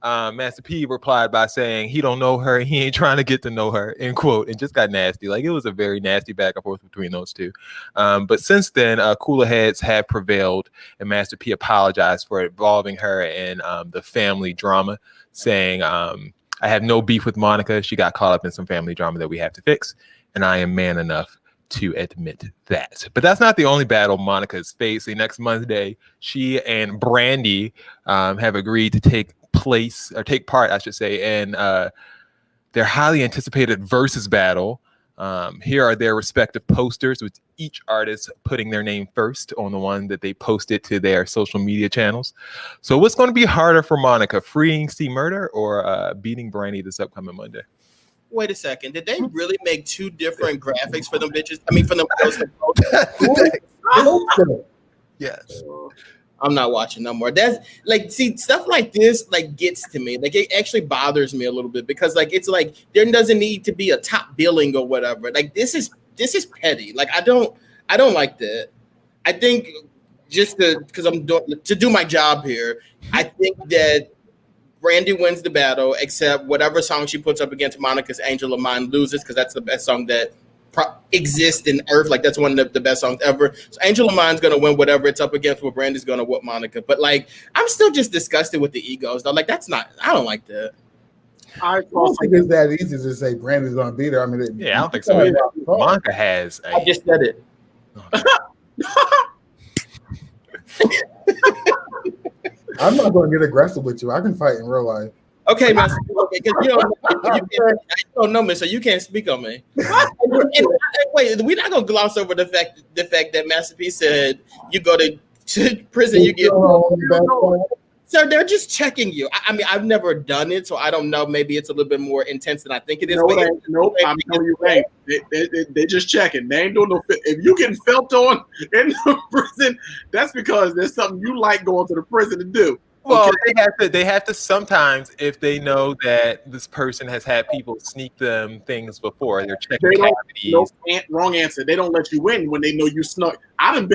Master P replied by saying he don't know her. He ain't trying to get to know her, end quote, and just got nasty. Like, it was a very nasty back and forth between those two. But since then, cooler heads have prevailed, and Master P apologized for involving her in the family drama, saying, I have no beef with Monica. She got caught up in some family drama that we have to fix, and I am man enough to admit that. But that's not the only battle Monica is facing. Next Monday, she and Brandy have agreed to take part, I should say, in their highly anticipated versus battle. Here are their respective posters, with each artist putting their name first on the one that they posted to their social media channels. So what's going to be harder for Monica, freeing C Murder or beating Brandy this upcoming Monday? Wait a second. Did they really make two different graphics for them bitches? I mean, for them girls. Yes. I'm not watching no more. That's like, see, stuff like this like gets to me. Like, it actually bothers me a little bit because like it's like there doesn't need to be a top billing or whatever. Like this is petty. Like I don't like that. I think just because I'm to do my job here, I think that Brandy wins the battle, except whatever song she puts up against Monica's Angel of Mine loses, because that's the best song that exists in Earth. Like, that's one of the best songs ever. So Angel of Mine's going to win whatever it's up against, where Brandy's going to whoop Monica. But, like, I'm still just disgusted with the egos, though. Like, I don't like that. I don't think it's that easy to say Brandy's going to beat her. I mean, I don't think so either. Monica has. I just said it. I'm not going to get aggressive with you. I can fight in real life. Okay, man. Because you don't know me, so you can't speak on me. and wait, we're not gonna gloss over the fact that Master P said you go to prison, you get. So they're just checking you. I mean, I've never done it, so I don't know. Maybe it's a little bit more intense than I think it is. Nope, I'm telling you, right. They just checking. They ain't doing no. If you getting felt on in the prison, that's because there's something you like going to the prison to do. Well, okay. they have to sometimes, if they know that this person has had people sneak them things before, they're checking cavities. Wrong answer. They don't let you in when they know you snuck. I'm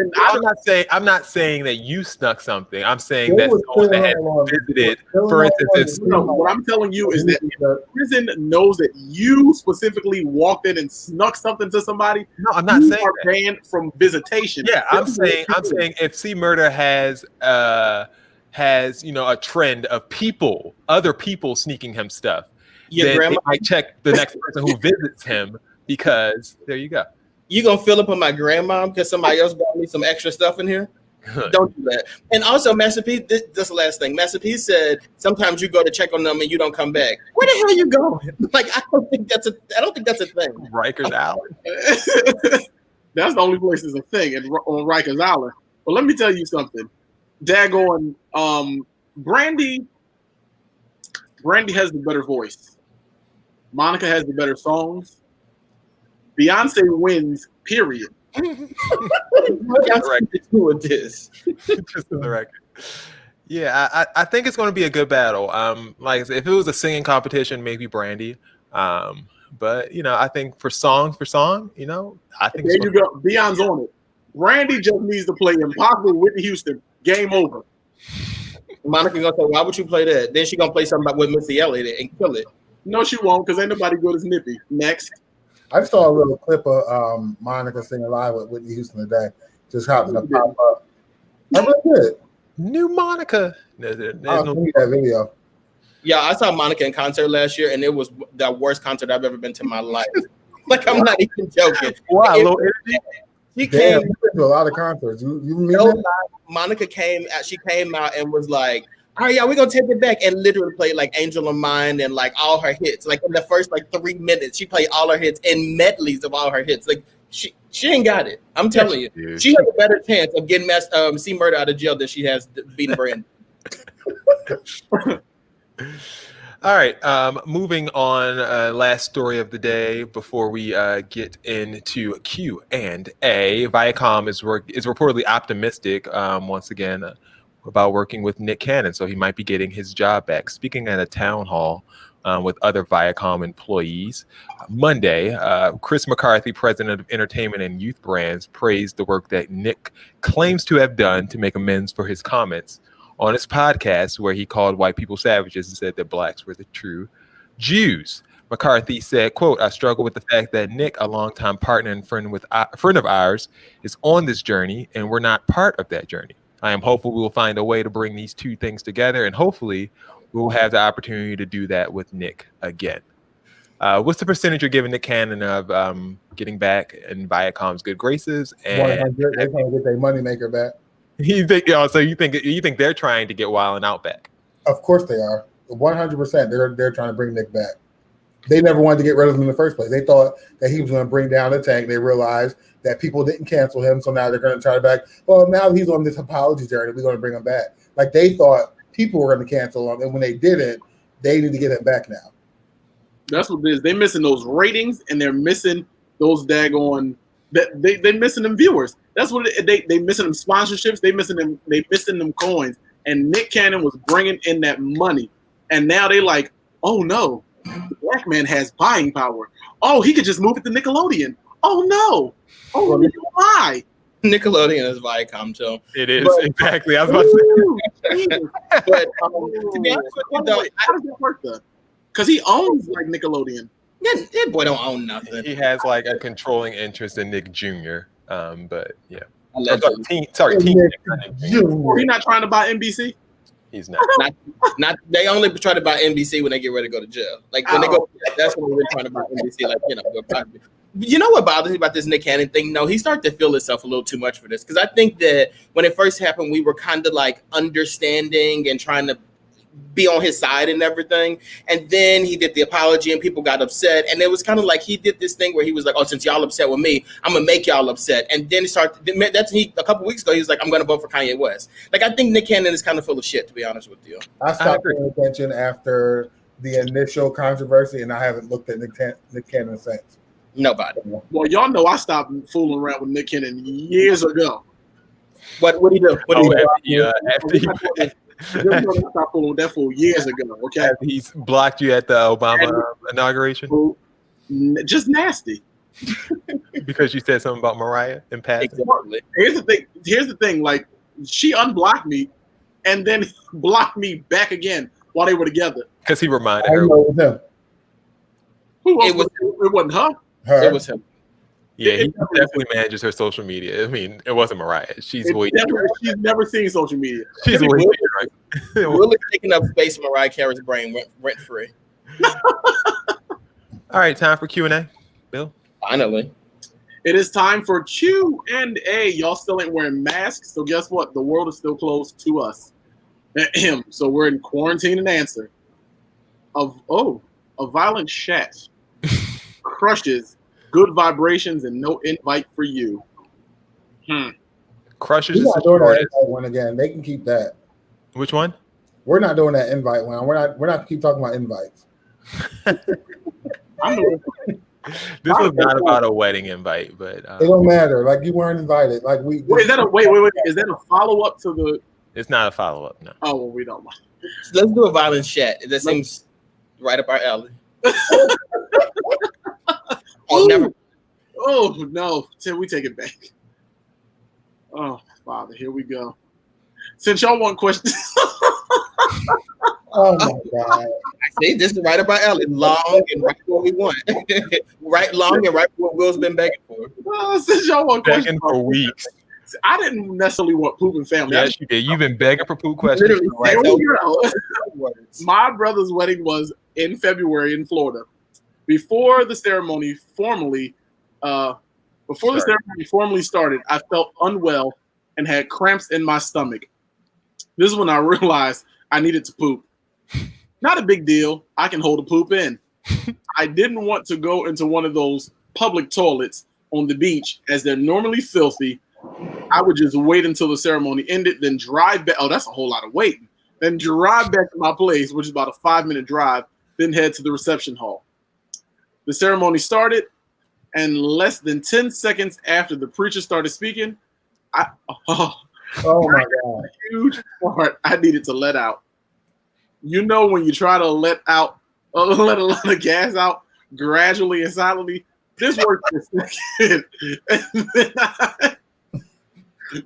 not saying that you snuck something. I'm saying that someone that has visited, for instance, what I'm telling you is that if the prison knows that you specifically walked in and snuck something to somebody. No, I'm not saying you are banned from visitation. Yeah, I'm saying if C Murder has a trend of other people sneaking him stuff, then they might check the next person who visits him, because there you go. You gonna fill up on my grandma because somebody else brought me some extra stuff in here? Don't do that. And also, Master P, this is the last thing. Master P said sometimes you go to check on them and you don't come back. Where the hell you going? Like, I don't think that's a thing. Rikers Island. That's the only place that's a thing on Rikers Island. But let me tell you something. Daggone, Brandy has the better voice. Monica has the better songs. Beyonce wins, period. Just for the record. Yeah, I think it's going to be a good battle. Like, if it was a singing competition, maybe Brandy. But I think for song, I think there you go. Beyonce's on it. Brandy just needs to play Impossible Whitney Houston. Game over. Monica gonna say, "Why would you play that?" Then she gonna play something with Missy Elliott and kill it. No, she won't, because ain't nobody good as Nippy. Next. I saw a little clip of Monica singing live with Whitney Houston today. Just happened to pop up. I really did. New Monica. There's no that video. Yeah, I saw Monica in concert last year, and it was the worst concert I've ever been to in my life. Like, I'm not even joking. Wow, low energy. She came to a lot of concerts. Monica came out. She came out and was like, "All right, yeah, we're gonna take it back," and literally played like "Angel of Mine" and like all her hits. Like in the first 3 minutes, she played all her hits and medleys of all her hits. Like she ain't got it. I'm telling you, she has a better chance of getting C Murder out of jail than she has beating Brandy. All right, moving on. Last story of the day before we get into Q&A. Viacom is reportedly optimistic once again. about working with Nick Cannon, so he might be getting his job back. Speaking at a town hall with other Viacom employees Monday, Chris McCarthy, president of entertainment and youth brands, praised the work that Nick claims to have done to make amends for his comments on his podcast, where he called white people savages and said that blacks were the true Jews. McCarthy said, quote, "I struggle with the fact that Nick, a longtime partner and friend of ours, is on this journey, and we're not part of that journey. I am hopeful we will find a way to bring these two things together, and hopefully we will have the opportunity to do that with Nick again." What's the percentage you're giving Nick Cannon of getting back in Viacom's good graces? And they're trying to get their moneymaker back. You think, so you think they're trying to get Wild 'N Out back? Of course they are. 100%. They're trying to bring Nick back. They never wanted to get rid of him in the first place. They thought that he was going to bring down the tank. They realized that people didn't cancel him, so now they're going to try to back. Well, now he's on this apology journey. We're going to bring him back. Like they thought people were going to cancel him, and when they didn't, they need to get him back now. That's what it is. They're missing those ratings, and they're missing those daggone. They're missing them viewers. That's what they missing them sponsorships. They missing them coins. And Nick Cannon was bringing in that money, and now they like, oh no, the black man has buying power. Oh, he could just move it to Nickelodeon. Oh no, oh why? Nickelodeon is Viacom too. It is, exactly. I was about to say. But to be honest with you, though, how does that work though? Because he owns like Nickelodeon. That boy don't own nothing. He has like a controlling interest in Nick Jr. But yeah. He's not trying to buy NBC. He's not. Not. They only try to buy NBC when they get ready to go to jail. Like when they go, that's when they're trying to buy NBC. Like you know what bothers me about this Nick Cannon thing? No, he started to feel himself a little too much for this, because I think that when it first happened, we were kind of like understanding and trying to be on his side and everything. And then he did the apology and people got upset. And it was kind of like he did this thing where he was like, oh, since y'all upset with me, I'm going to make y'all upset. And then a couple weeks ago, he was like, I'm going to vote for Kanye West. Like, I think Nick Cannon is kind of full of shit, to be honest with you. I stopped paying attention after the initial controversy, and I haven't looked at Nick Cannon since. Nobody. Well, y'all know I stopped fooling around with Nick Cannon years ago. What did he do? After he stopped fooling with that fool years ago. Okay, he's blocked you at the Obama inauguration. Just nasty. Because you said something about Mariah in passing. Exactly. Here's the thing. Like, she unblocked me, and then blocked me back again while they were together. Because he reminded her. It wasn't her. It was him. Yeah, he definitely manages her social media. I mean, it wasn't Mariah. She's never seen social media. She's way right. Really taking up space in Mariah Carey's brain rent free. All right, time for Q&A. Bill? Finally. It is time for Q&A. Y'all still ain't wearing masks, so guess what? The world is still closed to us. So we're in quarantine and answer. A violent chat crushes good vibrations and no invite for you. Crushes is not doing that invite one again. They can keep that. Which one? We're not doing that invite one. We're not keep talking about invites. This was not about a wedding invite, but it don't matter. Like, you weren't invited. Like wait, is that a follow up to the? It's not a follow up. No. Oh well, we don't. Let's do a violent chat. That seems right up our alley. Oh no! Tim, we take it back. Oh Father, here we go. Since y'all want questions. Oh my God! See, this is right up our alley. Long and right what we want. Long and right what Will's been begging for. Since y'all want begging for weeks. I didn't necessarily want poop and family. Yes, you did. You've been begging for poop questions. My brother's wedding was in February in Florida. Before the ceremony formally started, I felt unwell and had cramps in my stomach. This is when I realized I needed to poop. Not a big deal. I can hold a poop in. I didn't want to go into one of those public toilets on the beach, as they're normally filthy. I would just wait until the ceremony ended, then drive back. Oh, that's a whole lot of waiting. Then drive back to my place, which is about a 5-minute drive, then head to the reception hall. The ceremony started, and less than 10 seconds after the preacher started speaking, Oh my God. Huge fart I needed to let out. You know when you try to let a lot of gas out gradually and silently? This worked for a second. And then I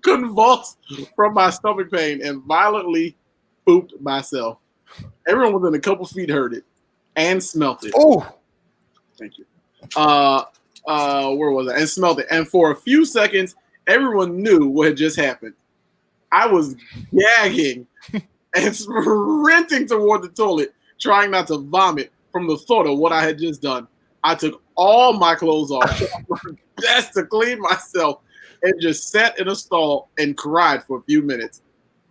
convulsed from my stomach pain and violently pooped myself. Everyone within a couple feet heard it and smelt it. Oh, thank you. Where was I? And smelled it. And for a few seconds, everyone knew what had just happened. I was gagging and sprinting toward the toilet, trying not to vomit from the thought of what I had just done. I took all my clothes off, tried my best to clean myself, and just sat in a stall and cried for a few minutes.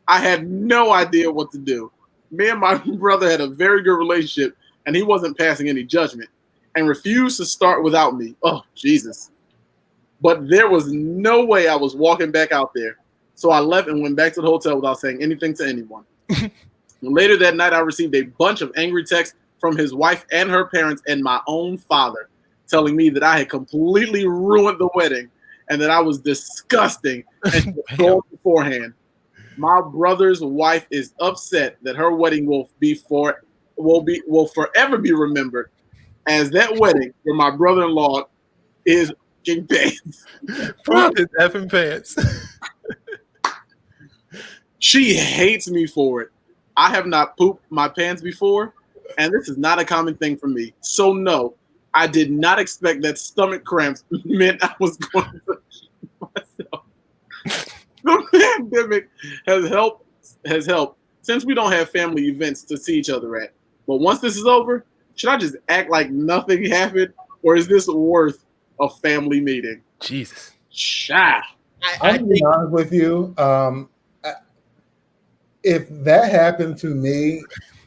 I had no idea what to do. Me and my brother had a very good relationship, and he wasn't passing any judgment and refused to start without me. Oh, Jesus. But there was no way I was walking back out there. So I left and went back to the hotel without saying anything to anyone. Later that night, I received a bunch of angry texts from his wife and her parents and my own father telling me that I had completely ruined the wedding and that I was disgusting and told beforehand. My brother's wife is upset that her wedding will forever be remembered as that wedding where my brother-in-law is king pants. From his effing pants. She hates me for it. I have not pooped my pants before, and this is not a common thing for me. So no, I did not expect that stomach cramps meant I was going to keep myself. The pandemic has helped since we don't have family events to see each other at. But once this is over, should I just act like nothing happened, or is this worth a family meeting? Jesus. Shy. I'm being honest with you. If that happened to me,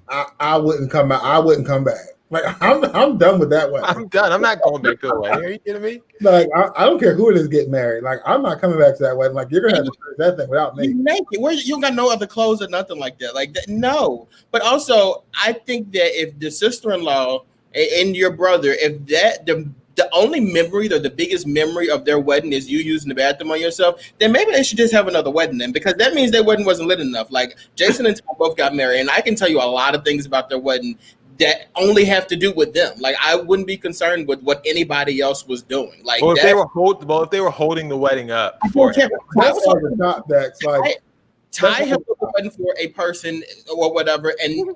I wouldn't come back. I wouldn't come back. Like I'm done with that wedding. I'm done. I'm not going back to a wedding. Are you kidding me? Like I don't care who it is getting married. Like I'm not coming back to that wedding. Like you're gonna have to finish that thing without me. You make it. You don't got no other clothes or nothing like that. Like that, no. But also, I think that if the sister-in-law and your brother, if that the only memory or the biggest memory of their wedding is you using the bathroom on yourself, then maybe they should just have another wedding then, because that means their wedding wasn't lit enough. Like Jason and Tom both got married, and I can tell you a lot of things about their wedding that only have to do with them. Like I wouldn't be concerned with what anybody else was doing. Like if they were holding the wedding up for Ty held the wedding for a person or whatever, and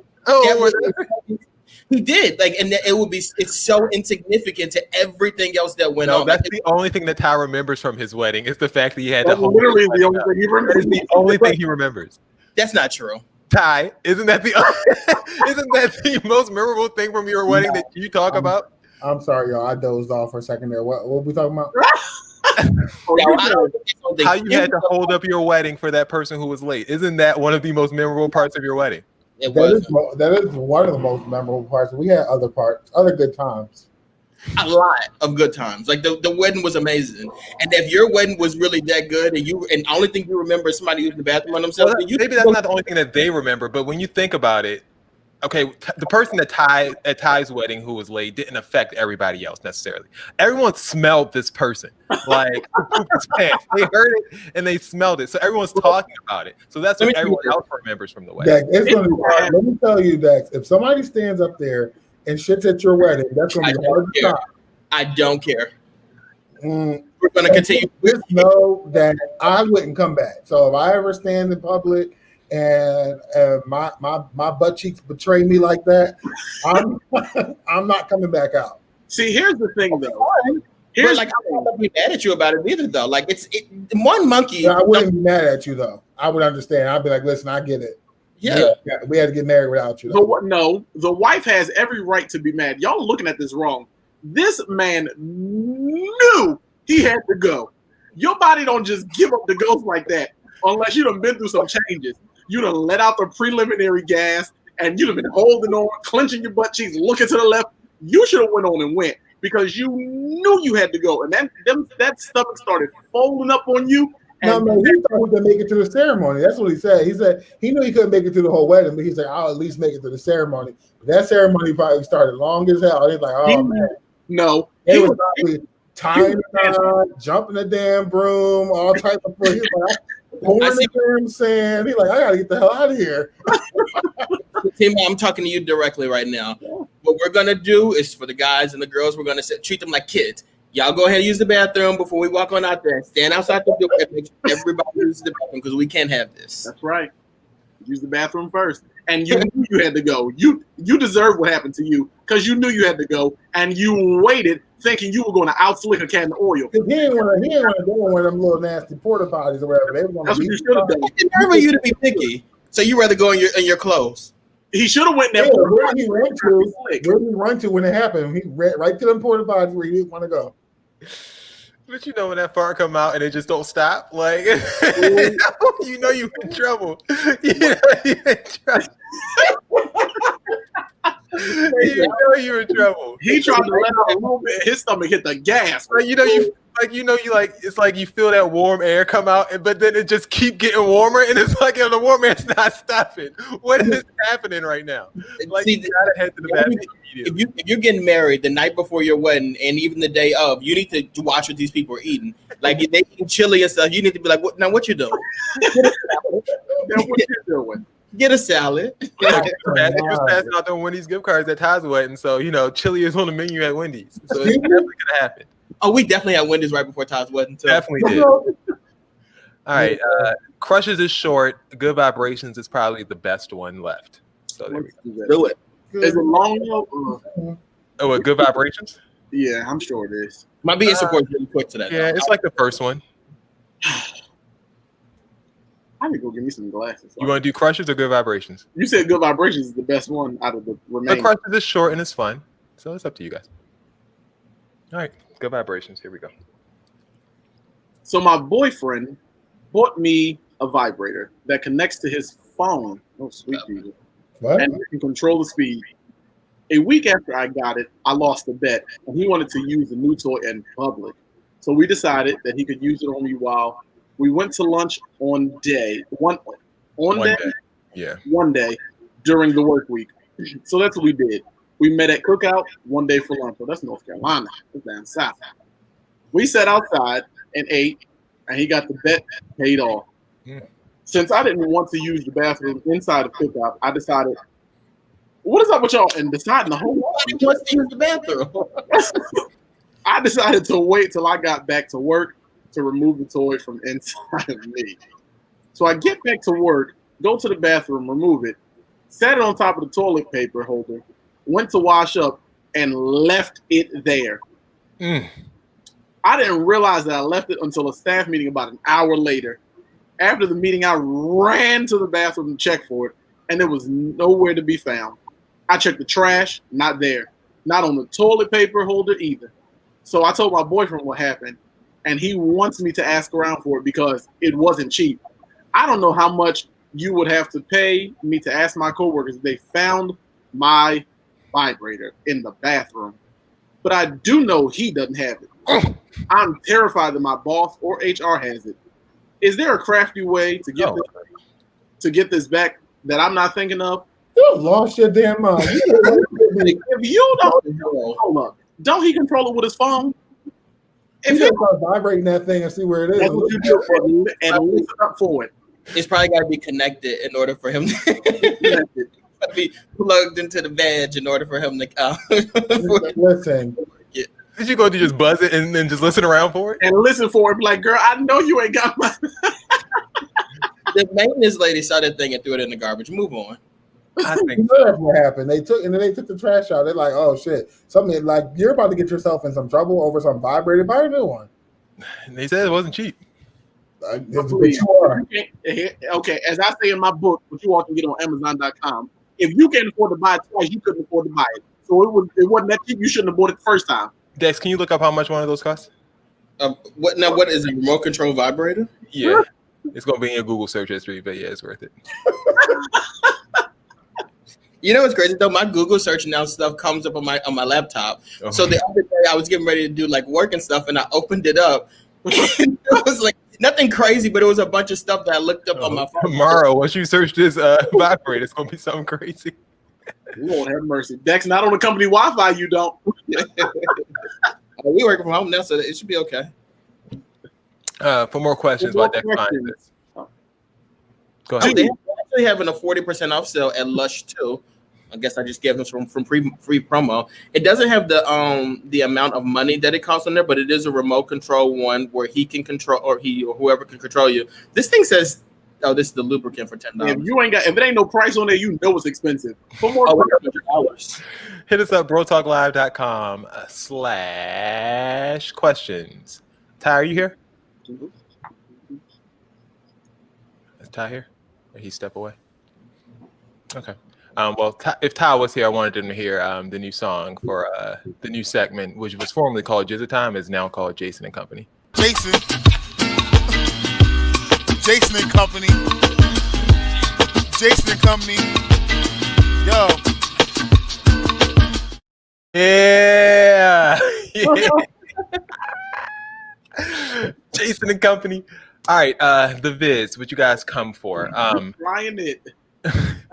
he did, like, and it's so insignificant to everything else that went on. That's the only thing that Ty remembers from his wedding is the fact that he had to hold. Literally the only thing he remembers. That is the only thing he remembers. That's not true. Ty, isn't that the most memorable thing from your wedding that you talk about? I'm sorry, y'all. I dozed off for a second there. What were we talking about? How you had to hold up your wedding for that person who was late. Isn't that one of the most memorable parts of your wedding? That is one of the most memorable parts. We had other good times. A lot of good times. Like the wedding was amazing. And if your wedding was really that good and the only thing you remember is somebody using the bathroom on themselves, maybe that's not the only thing that they remember, but when you think about it, okay, the person at Ty's wedding who was late didn't affect everybody else necessarily. Everyone smelled this person. Like they heard it and they smelled it. So everyone's talking about it. So that's what everyone else remembers from the wedding. Dex, let me tell you, Dex, if somebody stands up there and shits at your wedding, that's going to be hard to stop. I don't care. We're going to continue. Just know that I wouldn't come back. So if I ever stand in public and my butt cheeks betray me like that, I'm not coming back out. See, here's the thing, though. I'm not gonna be mad at you about it either, though. Like one monkey. No, I wouldn't be mad at you, though. I would understand. I'd be like, listen, I get it. Yeah, we had to get married without you. No, the wife has every right to be mad. Y'all are looking at this wrong. This man knew he had to go. Your body don't just give up the ghost like that unless you done been through some changes. You done let out the preliminary gas and you done been holding on, clenching your butt cheeks, looking to the left. You should have went on and went because you knew you had to go. And that stomach started folding up on you. No, he thought he could make it to the ceremony. That's what he said. He said he knew he couldn't make it to the whole wedding, but he said, I'll at least make it to the ceremony. But that ceremony probably started long as hell. He's like, oh, man. No. They was probably tying the knot, jumping the damn broom, all types of stuff. pouring the damn sand. He's like, I gotta get the hell out of here. Team, I'm talking to you directly right now. What we're gonna do is for the guys and the girls, we're gonna treat them like kids. Y'all go ahead and use the bathroom before we walk on out there. Stand outside the door and make sure everybody uses the bathroom because we can't have this. That's right. Use the bathroom first. And you knew you had to go. You deserve what happened to you because you knew you had to go and you waited thinking you were going to out-slick a can of oil. He didn't want to go in one of them little nasty porta potties or whatever. They were That's what you should have done. It's never you to be picky. So you rather go in your clothes. He should have went there. Where did he run to when it happened? He ran right to them porta potties where he didn't want to go. But you know when that fart come out and it just don't stop, like you know you in trouble. You know you're in trouble. He tried to let out a little bit. His stomach hit the gas. Like it's like you feel that warm air come out, but then it just keep getting warmer, and it's like the warm air's not stopping. What is happening right now? Like you gotta head to the bathroom immediately. If you're getting married the night before your wedding, and even the day of, you need to watch what these people are eating. Like if they eating chili and stuff, you need to be like, what you doing? What you doing? Get a salad. It was passing out them Wendy's gift cards at Ty's wedding, so chili is on the menu at Wendy's, so it's definitely gonna happen. Oh, we definitely had Wendy's right before Ty's wedding too. Definitely did. All right, Crushes is short. Good Vibrations is probably the best one left. So there we go. Do it. Is it long though? Oh, what, Good Vibrations? Yeah, I'm sure it is. My BS support is really quick to that. Yeah, it's like the first one. I need to go get me some glasses. You want to do Crushes or Good Vibrations? You said Good Vibrations is the best one out of the remaining. But Crushes is short and it's fun, so it's up to you guys. All right, Good Vibrations. Here we go. So my boyfriend bought me a vibrator that connects to his phone. Oh, sweet Jesus. What? And you can control the speed. A week after I got it, I lost a bet, and he wanted to use the new toy in public. So we decided that he could use it on me while we went to lunch one day during the work week. So that's what we did. We met at Cookout one day for lunch. Well, that's North Carolina. That's down south. We sat outside and ate, and he got the bet paid off. Since I didn't want to use the bathroom inside of Cookout, I decided, what is up with y'all? And deciding the whole Nobody wants to use the bathroom. I decided to wait till I got back to work to remove the toy from inside of me. So I get back to work, go to the bathroom, remove it, sat it on top of the toilet paper holder, went to wash up, and left it there. I didn't realize that I left it until a staff meeting about an hour later. After the meeting, I ran to the bathroom to check for it, and it was nowhere to be found. I checked the trash, not there. Not on the toilet paper holder either. So I told my boyfriend what happened, and he wants me to ask around for it because it wasn't cheap. I don't know how much you would have to pay me to ask my coworkers if they found my vibrator in the bathroom. But I do know he doesn't have it. I'm terrified that my boss or HR has it. Is there a crafty way to get this back that I'm not thinking of? You lost your damn mind. If you don't, hold up. Don't he control it with his phone? If you start vibrating that thing and see where it is, that's what you do and listen up for it. It's probably got to be connected in order for him to be plugged into the veg in order for him to. Listen. Did you go to just buzz it and then just listen around for it? And listen for it. Be like, girl, I know you ain't got my. The maintenance lady saw that thing and threw it in the garbage. Move on. I think that's what happened. They took the trash out. They're like, oh shit, something like you're about to get yourself in some trouble over some vibrator. Buy a new one. And they said it wasn't cheap. But you are. Okay, as I say in my book, which you all can get on Amazon.com, if you can't afford to buy it twice, you couldn't afford to buy it. So it wasn't that cheap. You shouldn't have bought it the first time. Dex, can you look up how much one of those costs? What is a remote control vibrator? Yeah, it's gonna be in your Google search history, but yeah, it's worth it. You know what's crazy though? My Google search now stuff comes up on my laptop. Oh. So the other day I was getting ready to do like work and stuff, and I opened it up. It was like nothing crazy, but it was a bunch of stuff that I looked up on my phone. Tomorrow, once you search this vibrator, it's gonna be something crazy. Lord have mercy. Dex, not on the company Wi-Fi, you don't. We work from home now, so it should be okay. For more questions about Dex, Go ahead. They're actually having a 40% off sale at Lush too. I guess I just gave them from free promo. It doesn't have the amount of money that it costs on there, but it is a remote control one where he can control, or whoever can control you. This thing says, "Oh, this is the lubricant for $10." If it ain't no price on there, you know it's expensive. For more $100. Hit us up, brotalklive.com/questions. Ty, are you here? Is Ty here? Or he step away? Okay. Well, if Ty was here, I wanted him to hear the new song for the new segment, which was formerly called Jizza Time, is now called Jason and Company. Jason and Company. Jason and Company. Yo. Yeah. Jason and Company. All right, the Viz, what you guys come for? Flying it. Ty,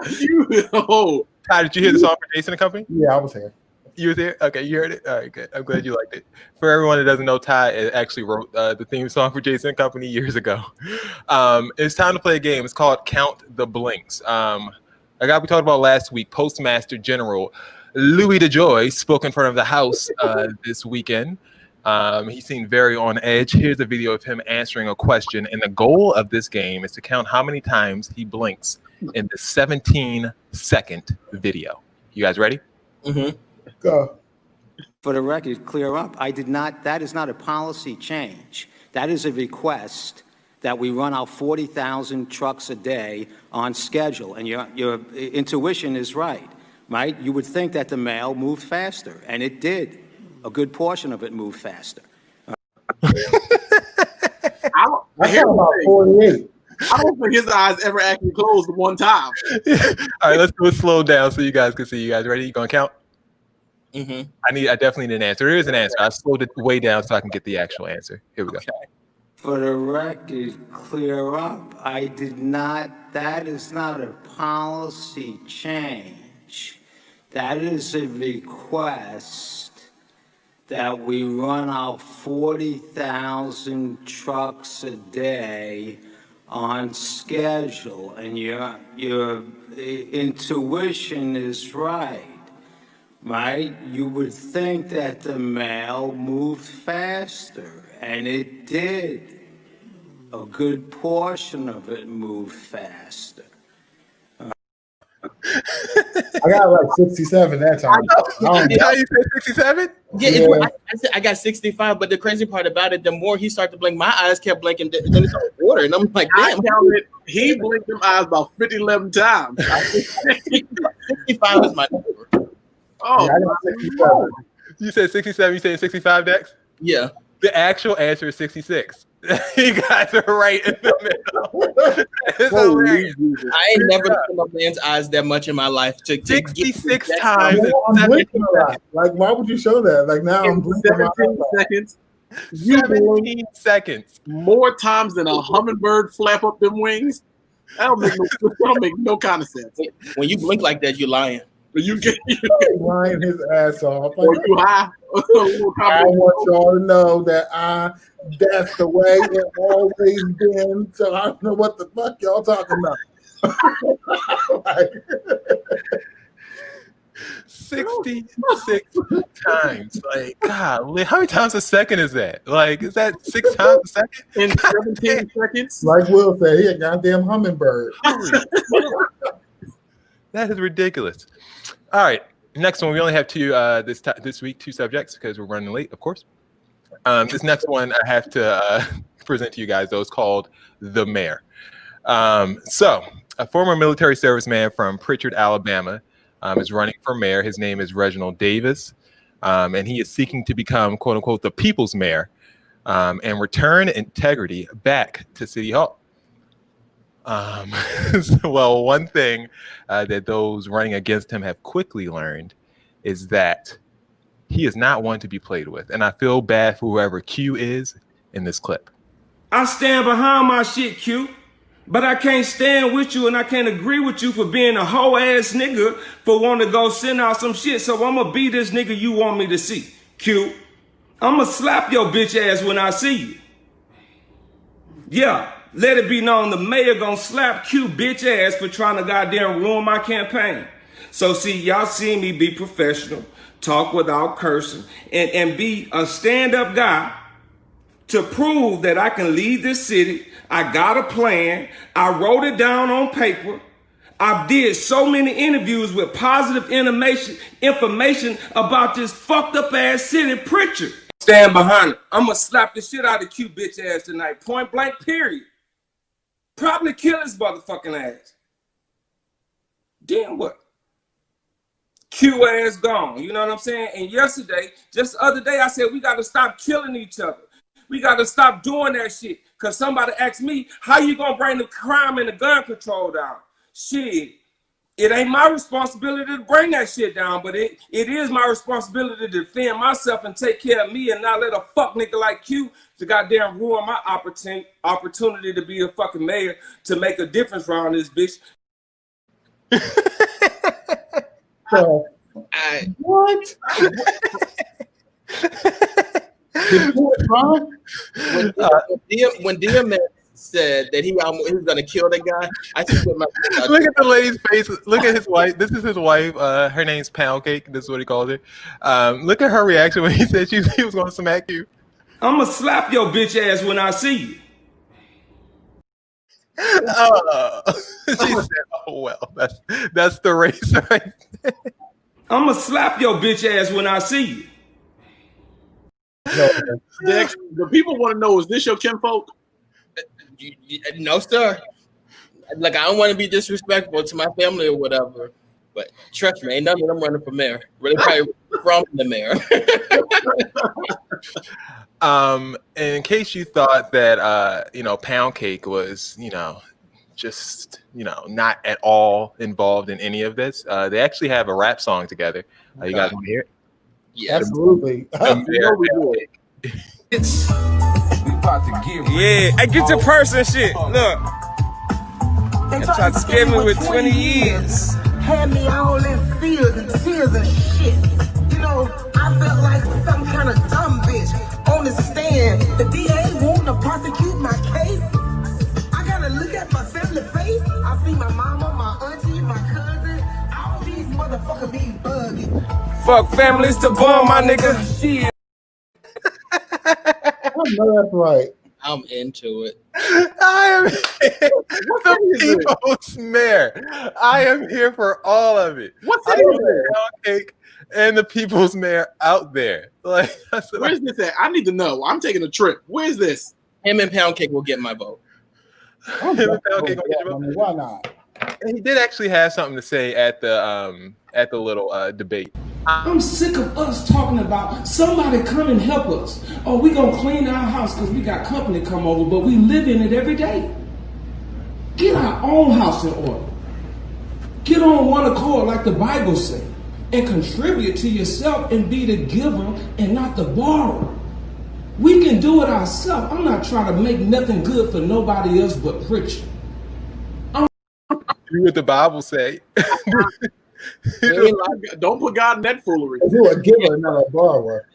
did you hear the song for Jason and Company? Yeah, I was here. You were there? Okay, you heard it? All right, good. I'm glad you liked it. For everyone that doesn't know, Ty actually wrote the theme song for Jason and Company years ago. It's time to play a game. It's called Count the Blinks. Like we talked about last week, Postmaster General Louis DeJoy spoke in front of the House this weekend. He seemed very on edge. Here's a video of him answering a question, and the goal of this game is to count how many times he blinks in the 17-second video. You guys ready? Mm-hmm. Go. For the record, clear up. That is not a policy change. That is a request that we run our 40,000 trucks a day on schedule. And your intuition is right? You would think that the mail moved faster, and it did. A good portion of it moved faster. I don't think his eyes ever actually closed one time. All right, let's do it slow down so you guys can see. You guys ready? You gonna count? Mm-hmm. I definitely need an answer. There is an answer. I slowed it way down so I can get the actual answer. Here we go. Okay. For the record, clear up. That is not a policy change. That is a request that we run our 40,000 trucks a day on schedule, and your intuition is right? You would think that the mail moved faster, and it did. A good portion of it moved faster. I got like 67 that time. You said 67? Yeah. I got 65, but the crazy part about it, the more he started to blink, my eyes kept blinking. Then it started water, and I'm like, damn. He blinked them eyes about 11 times. 65 is my number. Oh, yeah, I got 67. You said 67. You said 65, Dex? Yeah. The actual answer is 66. You guys are right in the middle. It's hilarious. I ain't never looked in my man's eyes that much in my life. 66 times. I'm blinking a lot. Like, why would you show that? Like, now I'm blinking 17 seconds. 17 seconds. More times than a hummingbird flap up them wings. That don't make no kind of sense. When you blink like that, you're lying. You get lying his ass off. Or you high. I want y'all to know that that's the way it always been. So I don't know what the fuck y'all talking about. 66 times. Like, God, how many times a second is that? Like, is that 6 times a second? In 17 seconds? Like Will said, he a goddamn hummingbird. That is ridiculous. All right, next one. We only have two this week, 2 subjects because we're running late, of course. This next one I have to present to you guys, though, is called The Mayor. So, a former military serviceman from Pritchard, Alabama, is running for mayor. His name is Reginald Davis, and he is seeking to become, quote unquote, the people's mayor and return integrity back to City Hall. Well, one thing that those running against him have quickly learned is that he is not one to be played with. And I feel bad for whoever Q is in this clip. I stand behind my shit, Q. But I can't stand with you and I can't agree with you for being a hoe ass nigga for wanting to go send out some shit. So I'm gonna be this nigga you want me to see, Q. I'm gonna slap your bitch ass when I see you. Yeah, let it be known the mayor gonna slap Q bitch ass for trying to goddamn ruin my campaign. So see, y'all see me be professional, talk without cursing, and be a stand-up guy to prove that I can lead this city. I got a plan. I wrote it down on paper. I did so many interviews with positive information about this fucked up ass city preacher. Stand behind it. I'm gonna slap the shit out of Q bitch ass tonight. Point blank, period. Probably kill his motherfucking ass. Then what? Q ass gone. You know what I'm saying? And yesterday, just the other day, I said we got to stop killing each other. We got to stop doing that shit. Because somebody asked me, how you going to bring the crime and the gun control down? Shit. It ain't my responsibility to bring that shit down, but it is my responsibility to defend myself and take care of me and not let a fuck nigga like Q to goddamn ruin my opportunity to be a fucking mayor to make a difference around this bitch. What? When DMX said that he was gonna kill the guy, I just put my look at the lady's face. Look at his wife. This is his wife. Her name's Pound Cake. This is what he called her. Look at her reaction when he said he was gonna smack you. I'm gonna slap your bitch ass when I see you. She said, "Oh well, that's the race, right?" I'm gonna slap your bitch ass when I see you. Dex, the people want to know: is this your kinfolk? No, sir. Like, I don't want to be disrespectful to my family or whatever, but trust me, ain't none of them running for mayor. Really, probably from the mayor. In case you thought that Pound Cake was just not at all involved in any of this, they actually have a rap song together. You guys want to hear it? Yeah, absolutely. Yeah, hey, get your purse and shit. Look, they tried to scare me with 20 years. Had me all in fears and tears and shit. You know, I felt like some kind of dumb bitch on the stand. The DA wanting to prosecute my case. I gotta look at my family face. I see my mama, my auntie, my cousin. All these motherfuckers be buggy. Fuck families to bum, my nigga. Shit. I know that's right. I'm into it. I am the people's mayor. I am here for all of it. What's it? Pound Cake and the people's mayor out there. Like, where's this at? I need to know. I'm taking a trip. Where's this? Him and Pound Cake will get my vote. Him and Pound Cake will get your vote. Why not? And he did actually have something to say at the little debate. I'm sick of us talking about somebody come and help us. Oh, we gonna clean our house because we got company come over, but we live in it every day. Get our own house in order. Get on one accord like the Bible says, and contribute to yourself and be the giver and not the borrower. We can do it ourselves. I'm not trying to make nothing good for nobody else but preaching. Do what the Bible say. Don't put God in that foolery. You're a giver, not a borrower.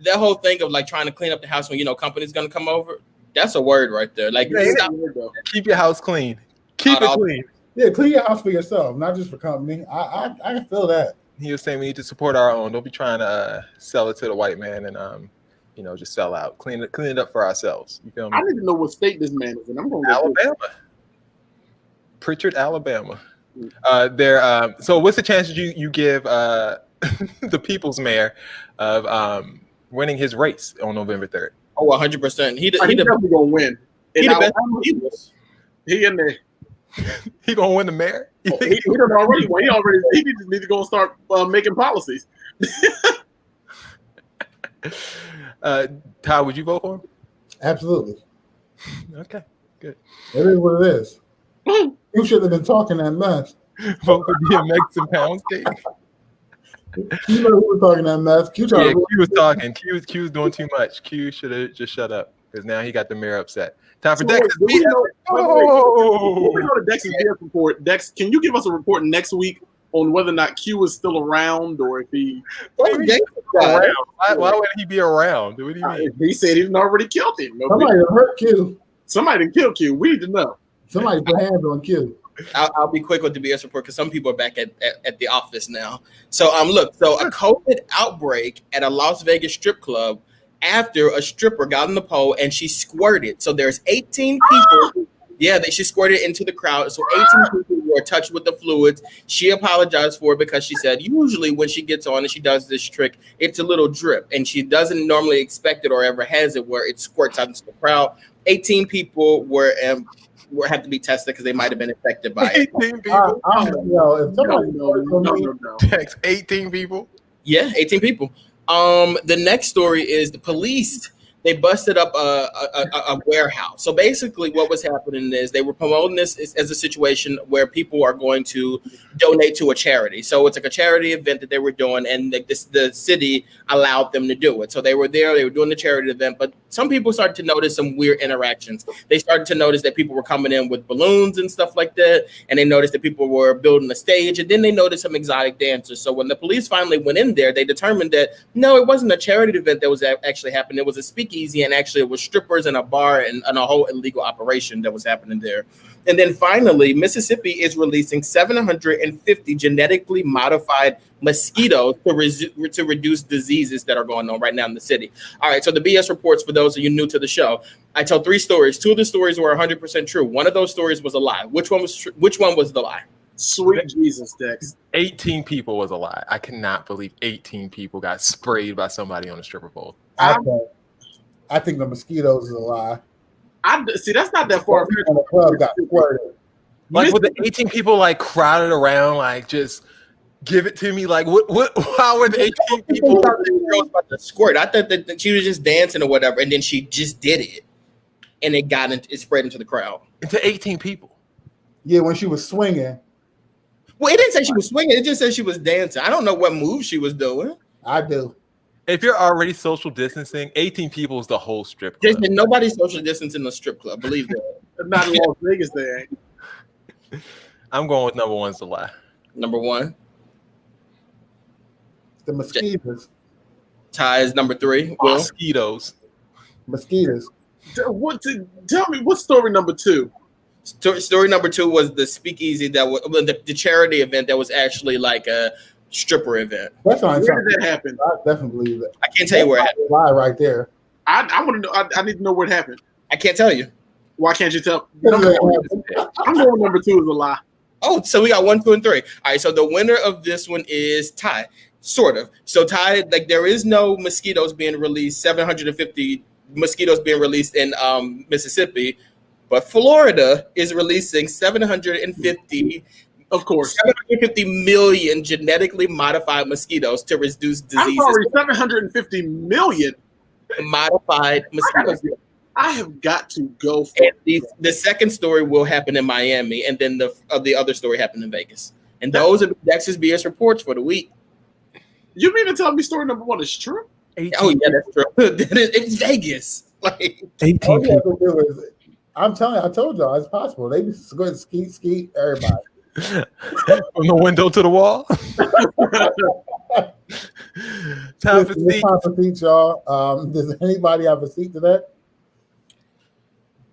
That whole thing of like trying to clean up the house when company's gonna come over, that's a word right there. Like, keep your house clean. Keep it clean. Yeah, clean your house for yourself, not just for company. I can feel that. He was saying we need to support our own. Don't be trying to sell it to the white man and just sell out. Clean it up for ourselves. You feel me? I need to know what state this man is in. I'm going to Alabama. Pritchard, Alabama. So what's the chances you give the people's mayor of winning his race on November 3rd? Oh, 100%. He definitely gonna win. He in there. He gonna win the mayor? He done already won. He just need to go start making policies. Ty, would you vote for him? Absolutely. Okay, good. It is what it is. You should have been talking that mess. Vote for DMX and Pound Cake. You know who was talking that mess. Q was talking. Q was doing too much. Q should have just shut up because now he got the mayor upset. Time for Dex's BS. Before we go to Dex's BS report, Dex, can you give us a report next week on whether or not Q is still around or if he around? Why would he be around? What do you mean? He said he's already killed him. Somebody hurt Q. Somebody killed Q. We need to know. Somebody put hands on Q. I'll be quick with the BS report because some people are back at the office now. So look, so a COVID outbreak at a Las Vegas strip club after a stripper got on the pole and she squirted. So there's 18 people. Yeah, she squirted into the crowd. So 18 people were touched with the fluids. She apologized for it because she said usually when she gets on and she does this trick, it's a little drip, and she doesn't normally expect it or ever has it where it squirts out into the crowd. 18 people were have to be tested because they might have been infected by it. 18 people. If somebody text 18 people. Yeah, 18 people. The next story is the police. They busted up a warehouse. So basically what was happening is they were promoting this as a situation where people are going to donate to a charity. So it's like a charity event that they were doing, and the city allowed them to do it. So they were there, they were doing the charity event, but some people started to notice some weird interactions. They started to notice that people were coming in with balloons and stuff like that, and they noticed that people were building a stage, and then they noticed some exotic dancers. So when the police finally went in there, they determined that no, it wasn't a charity event that was actually happening. It was a speakeasy, and actually it was strippers and a bar and a whole illegal operation that was happening there. And then finally, Mississippi is releasing 750 genetically modified mosquitoes to reduce diseases that are going on right now in the city. All right, so the BS reports, for those of you new to the show, I told 3 stories. 2 of the stories were 100% true. One of those stories was a lie. Which one was Which one was the lie? Sweet Jesus, Dex. 18 people was a lie. I cannot believe 18 people got sprayed by somebody on a stripper pole. I think the mosquitoes is a lie. See, that's not that far. The club got squirted. Like, with the 18 people like crowded around, like just give it to me. Like, what? How were the 18 people? I thought the girl was about to squirt. I thought that she was just dancing or whatever, and then she just did it, and it spread into the crowd. Into 18 people. Yeah, when she was swinging. Well, it didn't say she was swinging. It just said she was dancing. I don't know what move she was doing. I do. If you're already social distancing, 18 people is the whole strip club. There's nobody's social distancing in the strip club. Believe that. Not in Las Vegas, there ain't. I'm going with number 1's the lie. Number 1. The mosquitoes. Ty is number 3. Will? Mosquitoes. Mosquitoes. Tell me, what's story number 2? Story number 2 was the speakeasy that was the charity event that was actually like a stripper event. That's where did that happen? I definitely believe that. I can't tell you where it happened. Lie right there. I want to know. I need to know where it happened. I can't tell you. Why can't you tell? I'm going number 2 is a lie. Oh, so we got 1, 2, and 3. All right, so the winner of this one is Ty, sort of. So Ty, like, there is no mosquitoes being released, 750 mosquitoes being released in Mississippi, but Florida is releasing 750. Of course, 750 million genetically modified mosquitoes to reduce diseases. I'm sorry, 750 million modified mosquitoes. I have got to go. The second story will happen in Miami, and then the other story happened in Vegas. And those are Dex's BS reports for the week. You mean to tell me story number 1 is true? Oh yeah, that's true. It's Vegas. Like 18 people. I'm telling you, I told y'all it's possible. They just go ahead and skeet everybody. From the window to the wall. Time for seats, y'all. Does anybody have a seat to that?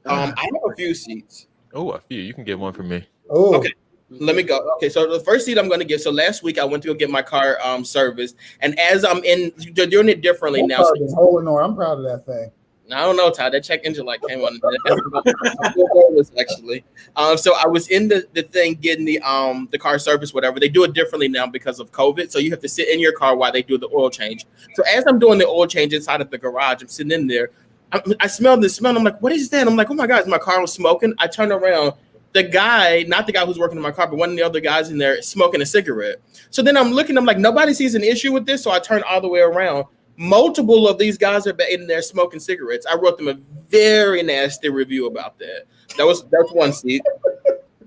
I have a few seats. Oh, a few. You can get one for me. Oh, okay. Let me go. Okay, so the first seat I'm going to give. So last week I went to go get my car serviced, and as I'm in, they're doing it differently now. I'm proud of that thing. I don't know, Ty. That check engine light came on. Actually, so I was in the thing getting the car service, whatever. They do it differently now because of COVID. So you have to sit in your car while they do the oil change. So as I'm doing the oil change inside of the garage, I'm sitting in there. I smell this smell. I'm like, what is that? I'm like, oh my God, my car was smoking. I turn around. The guy, not the guy who's working in my car, but one of the other guys in there smoking a cigarette. So then I'm looking. I'm like, nobody sees an issue with this. So I turn all the way around. Multiple of these guys are in there smoking cigarettes. I wrote them a very nasty review about that. That's one seat.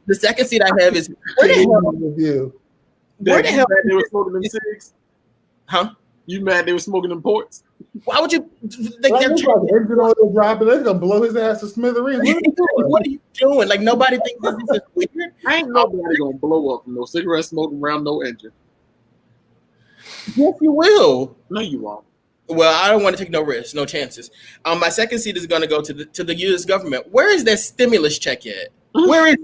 The second seat I have is where the hell they were smoking them cigs? Huh? You mad they were smoking them ports? Why would you? They're engine oil dropping. They're gonna blow his ass to smithereens. What are you doing? Like nobody thinks this is weird. Ain't nobody gonna blow up from no cigarette smoking around no engine. Yes, you will. No, you won't. Well, I don't want to take no risks, no chances. My second seat is going to go to the U.S. government. Where is that stimulus check at? Where's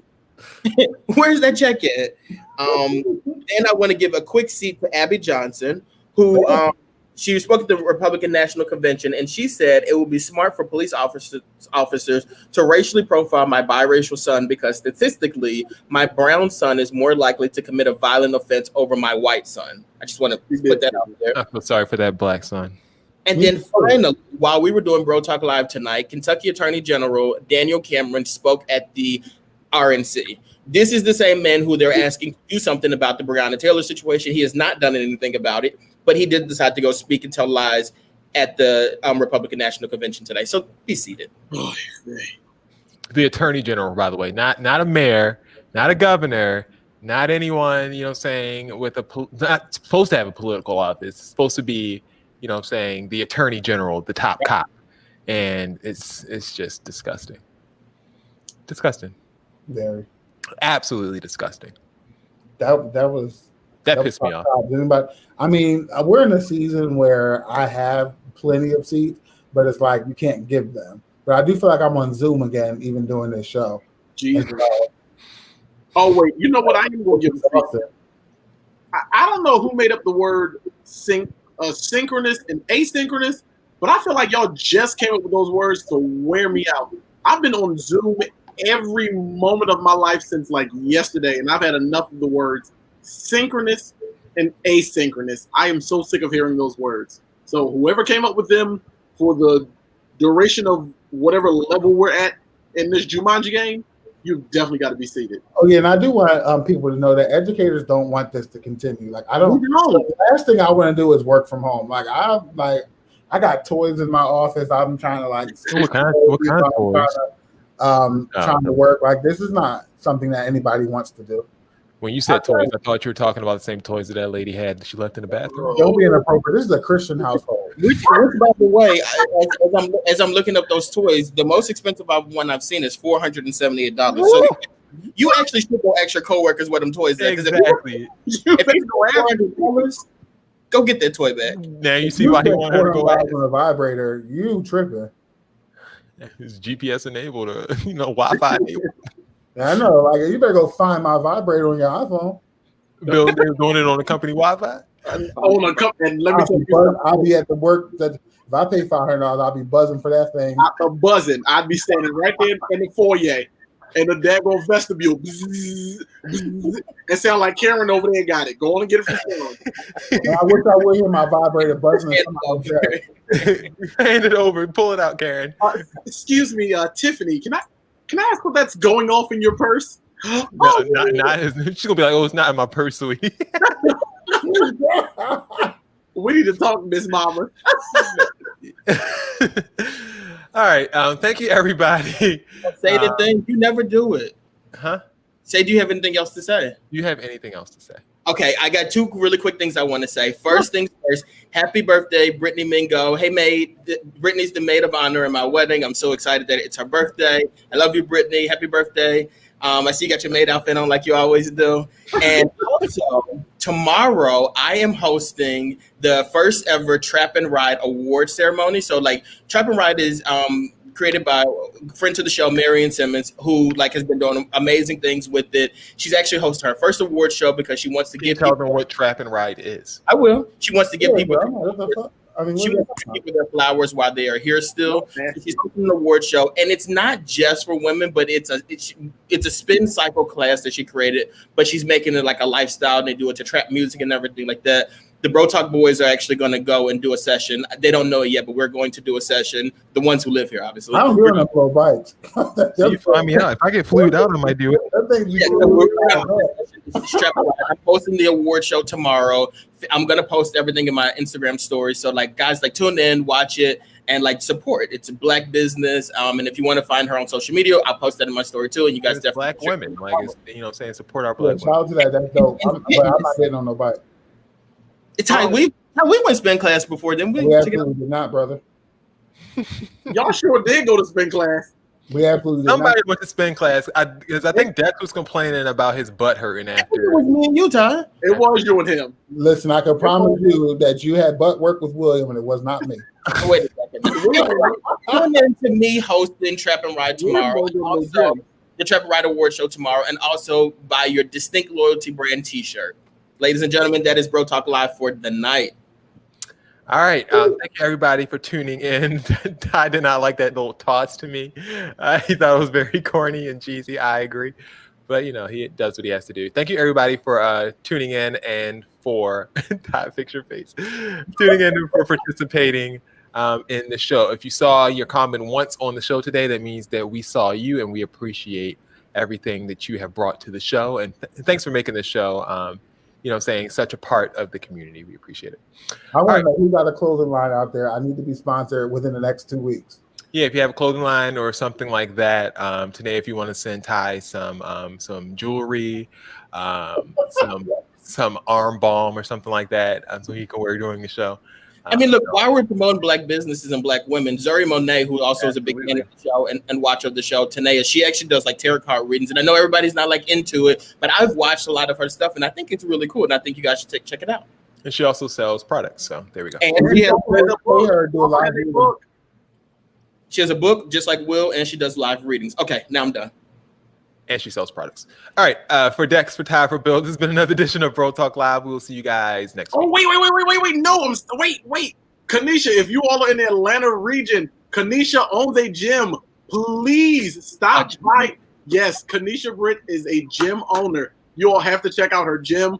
that check at? And I want to give a quick seat to Abby Johnson, who she spoke at the Republican National Convention, and she said it would be smart for police officers to racially profile my biracial son because statistically, my brown son is more likely to commit a violent offense over my white son. I just want to put that out there. I feel sorry for that black son. And then finally, while we were doing Bro Talk Live tonight, Kentucky Attorney General Daniel Cameron spoke at the RNC. This is the same man who they're asking to do something about the Breonna Taylor situation. He has not done anything about it, but he did decide to go speak and tell lies at the Republican National Convention today. So be seated. The Attorney General, by the way, not a mayor, not a governor, not anyone, you know what I'm saying, with not supposed to have a political office. It's supposed to be, you know what I'm saying, the Attorney General, the top cop. And it's just disgusting. Disgusting. Very. Absolutely disgusting. That pissed me off. But I mean, we're in a season where I have plenty of seats, but it's like you can't give them. But I do feel like I'm on Zoom again, even doing this show. Jesus. Oh wait, you know what? I am going to give. I don't know who made up the word synchronous and asynchronous, but I feel like y'all just came up with those words to wear me out. I've been on Zoom every moment of my life since like yesterday, and I've had enough of the words synchronous and asynchronous. I am so sick of hearing those words. So whoever came up with them for the duration of whatever level we're at in this Jumanji game, you've definitely got to be seated. Oh yeah, and I do want people to know that educators don't want this to continue. Like I don't. The last thing I want to do is work from home. Like I got toys in my office. I'm trying to what kind of toys? Trying to work. Like this is not something that anybody wants to do. When you said toys, I thought you were talking about the same toys that lady had that she left in the bathroom. Don't be inappropriate. This is a Christian household. Which by the way, as I'm looking up those toys, the most expensive one I've seen is $478. So you actually should go ask your coworkers what them toys are. Exactly. If it's $400, go get that toy back. Now you see why he wanted her to go out on a vibrator. You tripping? It's GPS enabled, or Wi-Fi enabled. I know. Like you better go find my vibrator on your iPhone. Bill, they're doing it on the company Wi-Fi. And let me tell you, I'll be at the work. That if I pay $500, I'll be buzzing for that thing. I'm buzzing. I'd be standing right there in the foyer in the daggone vestibule, and sound like Karen over there got it. Go on and get it from Karen. I wish I would hear my vibrator buzzing. Hand it over. Pull it out, Karen. Excuse me, Tiffany. Can I ask what that's going off in your purse? No, not. She's gonna be like, "Oh, it's not in my purse, sweetie." We need to talk, Miss Mama. All right. Thank you, everybody. Say the thing. You never do it. Huh? Say, do you have anything else to say? Do you have anything else to say? Okay, I got two really quick things I want to say. First things first, happy birthday, Brittany Mingo. Hey, maid. Brittany's the maid of honor in my wedding. I'm so excited that it's her birthday. I love you, Brittany. Happy birthday. I see you got your maid outfit on like you always do. And also, tomorrow, I am hosting the first ever Trap and Ride award ceremony. So, Trap and Ride is created by a friend to the show, Marion Simmons, who has been doing amazing things with it. She's actually hosting her first award show because she wants to give tell them what Trap and Ride is. I will. She wants to give people. She wants to give their flowers while they are here still. She's hosting an award show, and it's not just for women, but it's a spin cycle class that she created. But she's making it like a lifestyle, and they do it to trap music and everything like that. The Bro Talk boys are actually going to go and do a session. They don't know it yet, but we're going to do a session. The ones who live here, obviously. I don't do enough low bites. You find me out. If I get flued out, I might do it. I'm posting the award show tomorrow. I'm going to post everything in my Instagram story. So, guys, tune in, watch it, and, support. It's a Black business. And if you want to find her on social media, I'll post that in my story, too. And you guys it's definitely. Black women. Saying support our Black women. Shout out to that. That's dope. I'm not getting on no bite. It's how we went spin class before, didn't we? We absolutely did not, brother. Y'all sure did go to spin class. We absolutely somebody went to spin class because I think Dex was complaining about his butt hurting after. It was me and you, Ty. It was you and him. Listen, I can promise you that you had butt work with William, and it was not me. Wait a second. Tune in to me hosting Trap and Ride tomorrow. And also the Trap and Ride Award show tomorrow, and also buy your Distinct Loyalty brand T-shirt. Ladies and gentlemen, that is Bro Talk Live for the night. All right. Thank you, everybody, for tuning in. Ty did not like that little toss to me. He thought it was very corny and cheesy. I agree. But, you know, he does what he has to do. Thank you, everybody, for tuning in and for Ty, fix your face. Tuning in and for participating in the show. If you saw your comment once on the show today, that means that we saw you, and we appreciate everything that you have brought to the show. And thanks for making the show, you know, saying such a part of the community. We appreciate it. I want to know who got a clothing line out there. I need to be sponsored within the next 2 weeks. Yeah, if you have a clothing line or something like that, today, if you want to send Ty some jewelry, some arm balm or something like that, so he can wear during the show. I mean, look, while we're promoting Black businesses and Black women, Zuri Monette, who also is a big fan of the show and watcher of the show, Tanea, she actually does like tarot card readings. And I know everybody's not like into it, but I've watched a lot of her stuff, and I think it's really cool. And I think you guys should check it out. And she also sells products, so there we go. And she has a book just like Will, and she does live readings. Okay, now I'm done. And she sells products. All right, for Dex, for Ty, for Bill, this has been another edition of Bro Talk Live. We will see you guys next week. Oh, wait. No, wait. Kanisha, if you all are in the Atlanta region, Kanisha owns a gym. Please stop by. Yes, Kanisha Britt is a gym owner. You all have to check out her gym.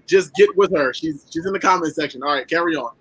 Just get with her. She's in the comment section. All right, carry on.